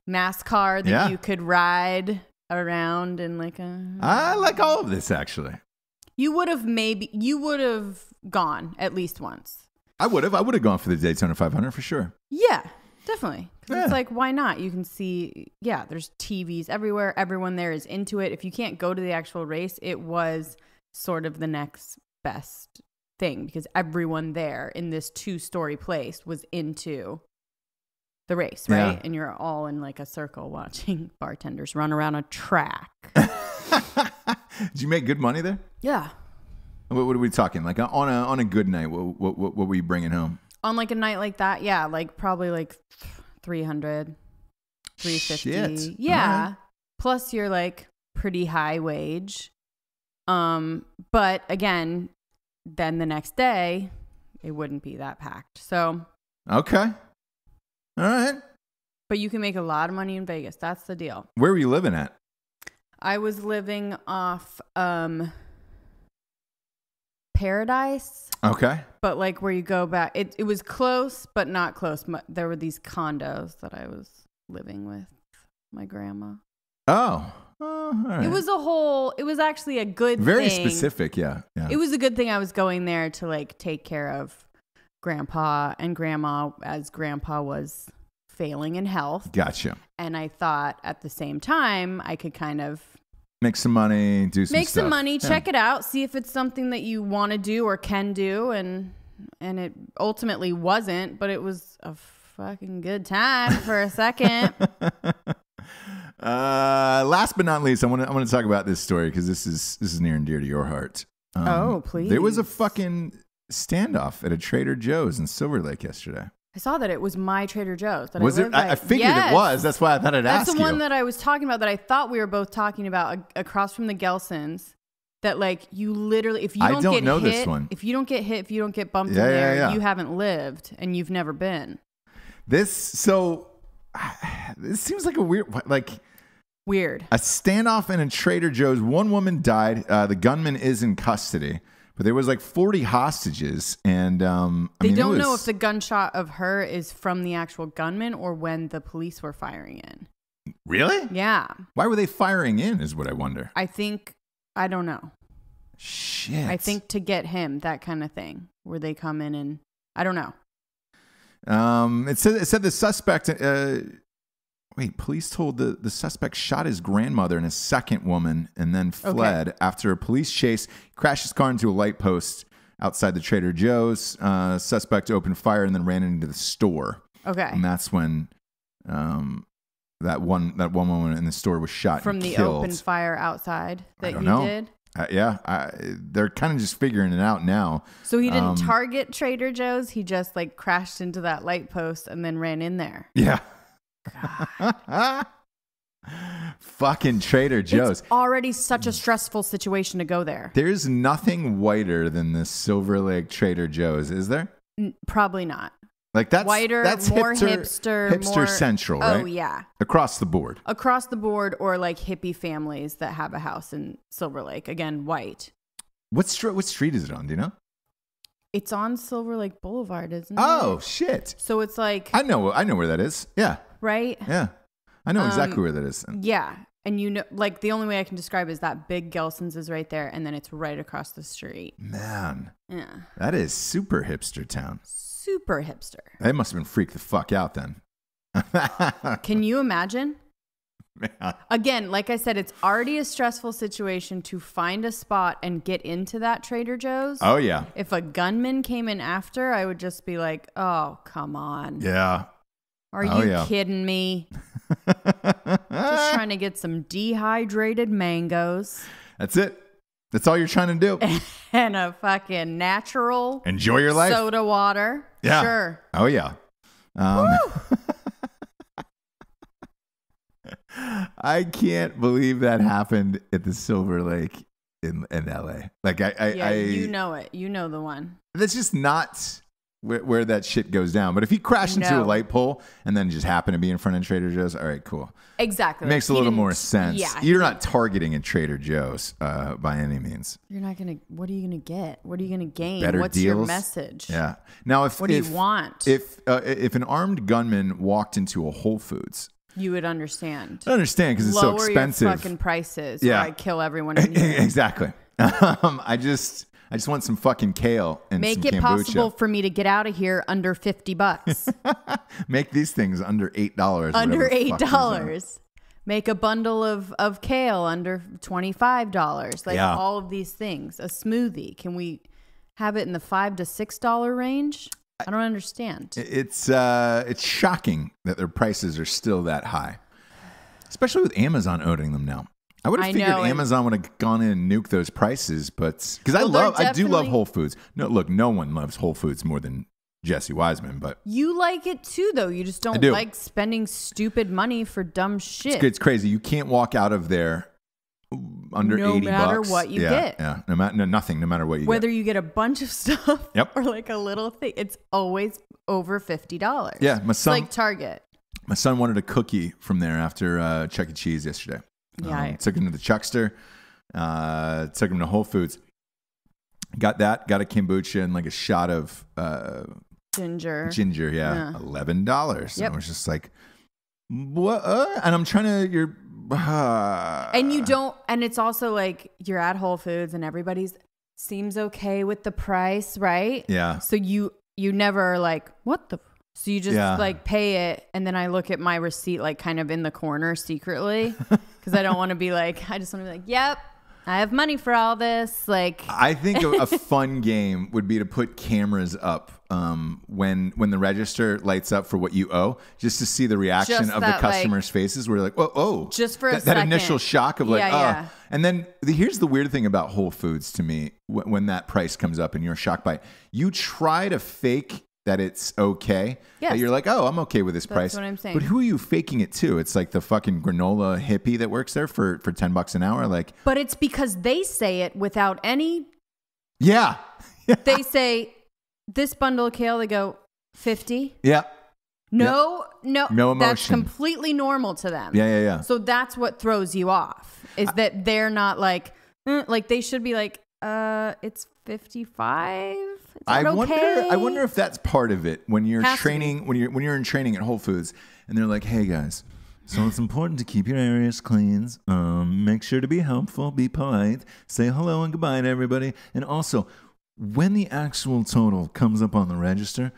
NASCAR that you could ride around in like a. I like all of this, actually. You would have gone at least once. I would have gone for the Daytona 500 for sure. Yeah, definitely. It's like, why not? You can see, there's TVs everywhere. Everyone there is into it. If you can't go to the actual race, it was sort of the next best thing because everyone there in this 2-story place was into the race, right? Yeah. And you're all in like a circle watching bartenders run around a track. Did you make good money there? Yeah. What are we talking? Like on a good night, what were you bringing home? On like a night like that, yeah, like probably like 300, 350. Shit. Yeah. Right. Plus you're like pretty high wage. But again, then the next day it wouldn't be that packed. So okay. All right. But you can make a lot of money in Vegas. That's the deal. Where were you living at? I was living off Paradise. Okay. But like where you go back, it was close, but not close. There were these condos that I was living with my grandma. Oh. All right. It was actually a good Very thing. specific, yeah. It was a good thing I was going there to like take care of grandpa and grandma as grandpa was failing in health. Gotcha. And I thought at the same time I could kind of make some money, do some Make stuff. some money, check it out, see if it's something that you want to do or can do. And it ultimately wasn't, but it was a fucking good time for a second. Last but not least, I want to talk about this story because this is near and dear to your heart. Please. There was a fucking standoff at a Trader Joe's in Silver Lake yesterday. I saw that it was my Trader Joe's. That was it? I figured it was. That's why I thought I'd ask you. That's the one that I was talking about that I thought we were both talking about across from the Gelsons. That like you literally, if you don't get hit, this one. If you don't get hit, if you don't get bumped in there, you haven't lived and you've never been. This seems like a weird. A standoff in a Trader Joe's. One woman died. The gunman is in custody. But there was like 40 hostages, and they don't know if the gunshot of her is from the actual gunman or when the police were firing in. Really? Yeah. Why were they firing in is what I wonder. I don't know. Shit. I think to get him, that kind of thing, where they come in and I don't know. It said the suspect. Police told the suspect shot his grandmother and a second woman and then fled. After a police chase. He crashed his car into a light post outside the Trader Joe's. Suspect opened fire and then ran into the store. Okay. And that's when that one woman in the store was shot from and the killed. Open fire outside that you did? They're kind of just figuring it out now. So he didn't target Trader Joe's. He just like crashed into that light post and then ran in there. Yeah. Fucking Trader Joe's. It's already such a stressful situation to go there. There's nothing whiter than the Silver Lake Trader Joe's, is there? Probably not. Like that's whiter, that's more hipster, more central, right? Oh yeah, across the board, or like hippie families that have a house in Silver Lake. Again, white. What street is it on? Do you know? It's on Silver Lake Boulevard, isn't it? Oh shit! So it's like I know where that is. Yeah. Right? Yeah. I know exactly where that is. Yeah. And you know, like the only way I can describe is that big Gelson's is right there. And then it's right across the street. Man. Yeah. That is super hipster town. Super hipster. They must have been freaked the fuck out then. Can you imagine? Man. Again, like I said, it's already a stressful situation to find a spot and get into that Trader Joe's. Oh, yeah. If a gunman came in after, I would just be like, oh, come on. Yeah. Are you kidding me? Just trying to get some dehydrated mangoes. That's it. That's all you're trying to do. And a fucking natural enjoy your life. Soda water. Yeah. Sure. Oh, yeah. I can't believe that happened at the Silver Lake in LA. Like you know it. You know the one. That's just not where that shit goes down. But if he crashed into a light pole and then just happened to be in front of Trader Joe's, all right, cool. Exactly. It makes a little more sense. Yeah. You're not targeting a Trader Joe's by any means. You're not gonna. What are you gonna get? What are you gonna gain? Better What's deals? your message? Yeah. Now, what do you want? If an armed gunman walked into a Whole Foods, you would understand. I understand because it's so expensive. Lower your fucking prices, or I kill everyone in here. Exactly. I just want some fucking kale and make some it kombucha. Possible for me to get out of here under $50. Make these things under $8. Under $8. Make a bundle of kale under $25. Like all of these things. A smoothie. Can we have it in the $5 to $6 range? I don't understand. It's shocking that their prices are still that high, especially with Amazon owning them now. I would have figured Amazon would have gone in and nuked those prices, but because I do love Whole Foods. No, look, no one loves Whole Foods more than Jessie Wiseman, but you like it too, though. You just don't like spending stupid money for dumb shit. It's crazy. You can't walk out of there under $80. No matter what you get. Yeah. No matter what you get. Whether you get a bunch of stuff or like a little thing, it's always over $50. Yeah. It's like Target. My son wanted a cookie from there after Chuck E. Cheese yesterday. Yeah. Took him to the Chuckster. Took him to Whole Foods. Got that. Got a kombucha and like a shot of ginger. Yeah. $11. Yep. I was just like, what? And I'm trying to. And you don't. And it's also like you're at Whole Foods and everybody's seems okay with the price, right? Yeah. So you never are like, what the. So you just like pay it, and then I look at my receipt like kind of in the corner secretly because I don't want to be like, I just want to be like, yep, I have money for all this. Like, I think a fun game would be to put cameras up when the register lights up for what you owe, just to see the reaction of the customers' faces. We're like, oh, just for that initial shock of like, And then here's the weird thing about Whole Foods to me: when that price comes up and you're shocked by it, you try to fake that it's okay. Yes. That you're like, oh, I'm okay with this price. That's what I'm saying. But who are you faking it to? It's like the fucking granola hippie that works there for $10 an hour. Like, but it's because they say it without any. Yeah. They say this bundle of kale. They go 50. Yeah. No emotion. That's completely normal to them. Yeah. So that's what throws you off is that they're not like they should be like, it's 55. I wonder if that's part of it when you're training, when you're in training at Whole Foods and they're like, hey guys, so it's important to keep your areas clean. Make sure to be helpful, be polite, say hello and goodbye to everybody. And also, when the actual total comes up on the register,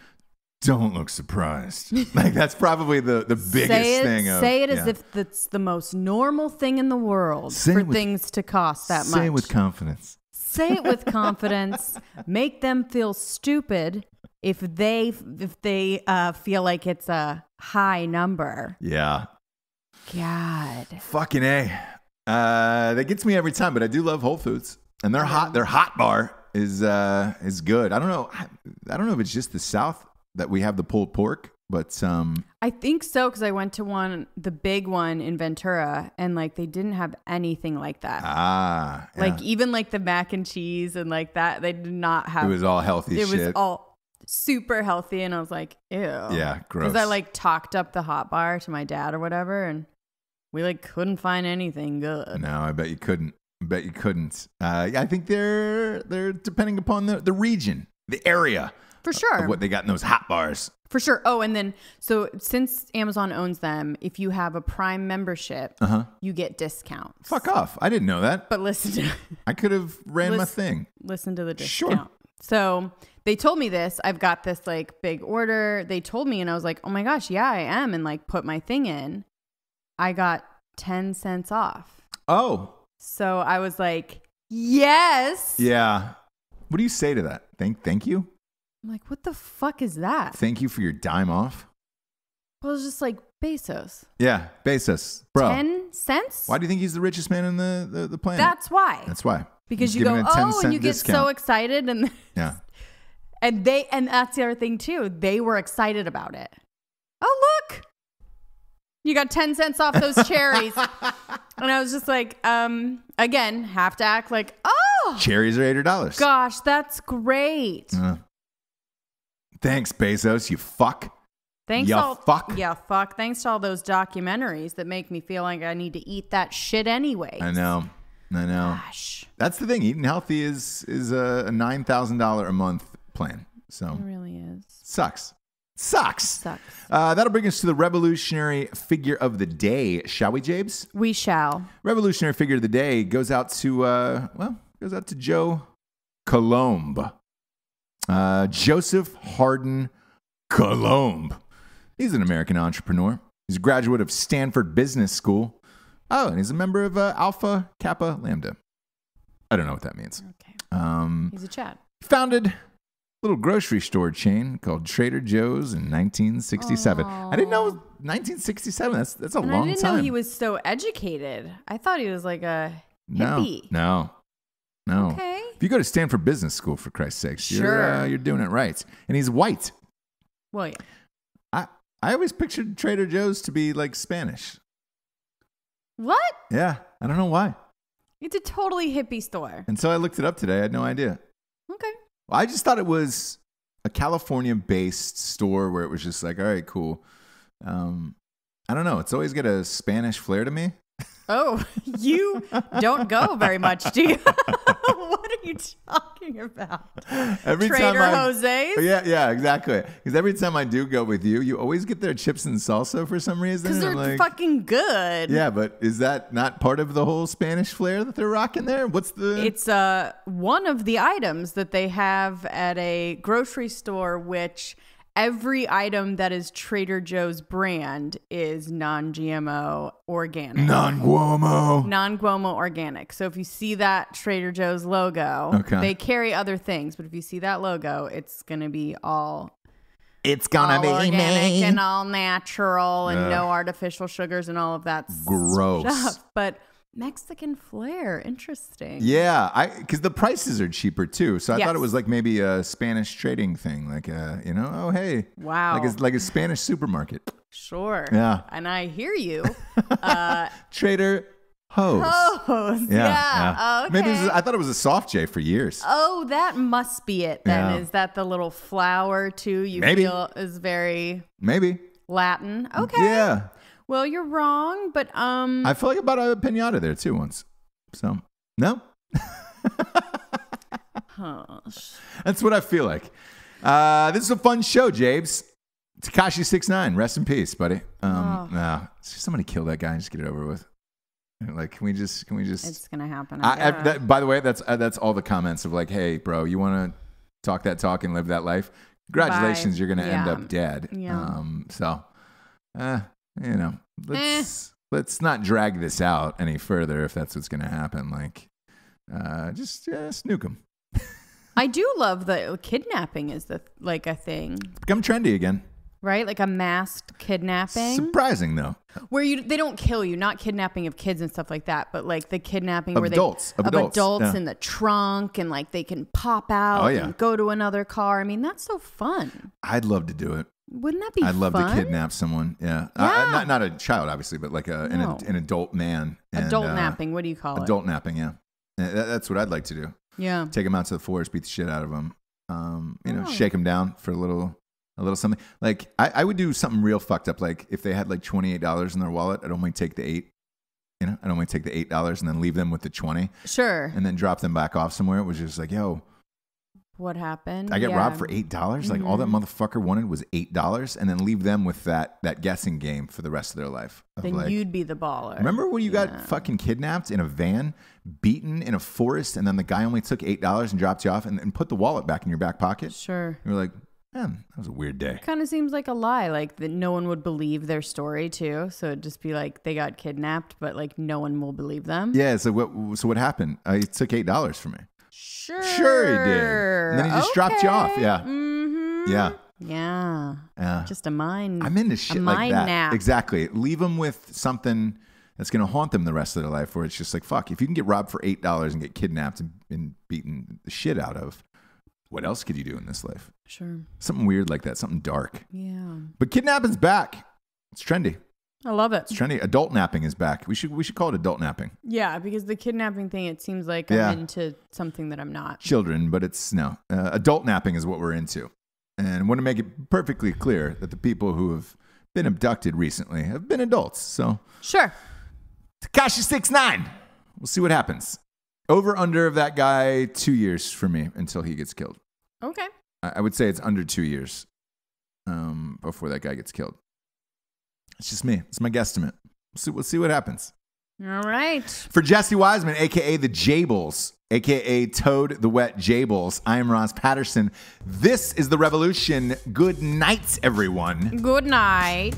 don't look surprised. Like that's probably the biggest thing. Say it as if it's the most normal thing in the world for things to cost that much. Say it with confidence. Say it with confidence. Make them feel stupid if they feel like it's a high number. Yeah. God. Fucking A. That gets me every time, but I do love Whole Foods. And their hot bar is good. I don't know if it's just the South that we have the pulled pork, but I think so because I went to the big one in Ventura, and like they didn't have anything like that. Yeah. Like even like the mac and cheese and like that, they did not have. It was all healthy shit. It was all super healthy, and I was like, ew. Yeah, gross. Because I like talked up the hot bar to my dad or whatever, and we like couldn't find anything good. No, I bet you couldn't. I think they're depending upon the region, the area. For sure. Of what they got in those hot bars. For sure. Oh, and then, so since Amazon owns them, if you have a Prime membership, you get discounts. Fuck off. I didn't know that. But listen to I could have ran my thing. Listen to the discount. Sure. So they told me this. I've got this like big order. They told me, and I was like, oh my gosh, yeah, I am. And like put my thing in. I got 10 cents off. Oh. So I was like, yes. Yeah. What do you say to that? Thank you? I'm like, what the fuck is that? Thank you for your dime off. Well, it's just like Bezos. Yeah, Bezos. Bro. 10 cents? Why do you think he's the richest man in the planet? That's why. That's why. Because he's you go, and you get discount. so excited. And yeah. And that's the other thing too. They were excited about it. Oh, look. You got 10 cents off those cherries. And I was just like, again, have to act like, oh. Cherries are $8. Gosh, that's great. Thanks, Bezos, you fuck. Thanks, fuck. Yeah, fuck. Thanks to all those documentaries that make me feel like I need to eat that shit anyway. I know. Gosh. That's the thing. Eating healthy is a $9,000 a month plan. So it really is. Sucks. That'll bring us to the revolutionary figure of the day, shall we, Jabes? We shall. Revolutionary figure of the day goes out to Joe Colomb. Joseph Hardin Colomb. He's an American entrepreneur. He's a graduate of Stanford Business School. Oh, and he's a member of Alpha Kappa Lambda. I don't know what that means. Okay. He's a Chad. Founded a little grocery store chain called Trader Joe's in 1967. I didn't know 1967. That's a long time. I didn't know he was so educated. I thought he was like a hippie. No. Okay. If you go to Stanford Business School, for Christ's sakes, sure. You're doing it right. And he's white. Well, yeah. I always pictured Trader Joe's to be like Spanish. What? Yeah. I don't know why. It's a totally hippie store. And so I looked it up today. I had no idea. Okay. Well, I just thought it was a California-based store where it was just like, all right, cool. I don't know. It's always got a Spanish flair to me. Oh, you don't go very much, do you? What are you talking about? Trader Jose's? Yeah, exactly. Because every time I do go with you, you always get their chips and salsa for some reason. Because they're fucking good. Yeah, but is that not part of the whole Spanish flair that they're rocking there? It's one of the items that they have at a grocery store, which every item that is Trader Joe's brand is non-GMO organic. Non-GMO organic. So if you see that Trader Joe's logo, they carry other things, but if you see that logo, it's going to be all organic and all natural and no artificial sugars and all of that gross stuff. But Mexican flair, interesting. Yeah, because the prices are cheaper too. So I thought it was like maybe a Spanish trading thing, like oh hey, wow, like a Spanish supermarket. Sure. Yeah, and I hear you. Trader Joe's. Yeah. Okay. Maybe I thought it was a soft J for years. Oh, that must be it then. Is that the little flower too? You feel is very Latin. Okay. Yeah. Well, you're wrong, but I feel like I bought a pinata there too once. So no. That's what I feel like. This is a fun show, Jabes. Tekashi 6ix9ine, rest in peace, buddy. No, somebody kill that guy and just get it over with. Like, can we just? It's gonna happen. By the way, that's all the comments of like, hey, bro, you want to talk that talk and live that life? Congratulations, you're gonna end up dead. Yeah. Let's not drag this out any further if that's what's going to happen. Like, just nuke them. I do love that kidnapping is a thing. Become trendy again. Right? Like a masked kidnapping. Surprising though. Where they don't kill you, not kidnapping of kids and stuff like that, but like the kidnapping of where adults in the trunk and like they can pop out and go to another car. I mean, that's so fun. I'd love to do it. Wouldn't that be fun? I'd love to kidnap someone. Yeah. Not a child, obviously, but like an adult man. Adult-napping. What do you call it? Adult-napping, yeah. That's what I'd like to do. Yeah. Take them out to the forest, beat the shit out of them. Shake them down for a little something. Like, I would do something real fucked up. Like, if they had like $28 in their wallet, I'd only take the $8. I'd only take the $8 and then leave them with the 20. Sure. And then drop them back off somewhere. It was just like, yo, what happened. I get robbed for $8. Like all that motherfucker wanted was $8, and then leave them with that guessing game for the rest of their life. Then like, you'd be the baller. Remember when you got fucking kidnapped in a van, beaten in a forest, and then the guy only took $8 and dropped you off and put the wallet back in your back pocket? Sure. You were like, man, that was a weird day. Kind of seems like a lie, like that no one would believe their story too. So it'd just be like they got kidnapped, but like no one will believe them. Yeah. So what happened? He took $8 from me. Sure he did. And then he just dropped you off. Yeah. Mm-hmm. Yeah. Just a mind. I'm into shit like that. Nap. Exactly. Leave them with something that's going to haunt them the rest of their life, where it's just like, fuck, if you can get robbed for $8 and get kidnapped and beaten the shit out of, what else could you do in this life? Sure. Something weird like that, something dark. Yeah. But kidnapping's back. It's trendy. I love it. It's trendy. Adultnapping is back. We should call it adultnapping. Yeah, because the kidnapping thing, it seems like I'm into something that I'm not. Children, but it's no. Adultnapping is what we're into. And I want to make it perfectly clear that the people who have been abducted recently have been adults. So sure. Tekashi 6ix9ine. We'll see what happens. Over under of that guy, 2 years for me until he gets killed. Okay. I would say it's under 2 years before that guy gets killed. It's just me. It's my guesstimate. We'll see what happens. All right. For Jessie Wiseman, a.k.a. the Jables, a.k.a. Toad the Wet Jables, I am Ross Patterson. This is The Revolution. Good night, everyone. Good night.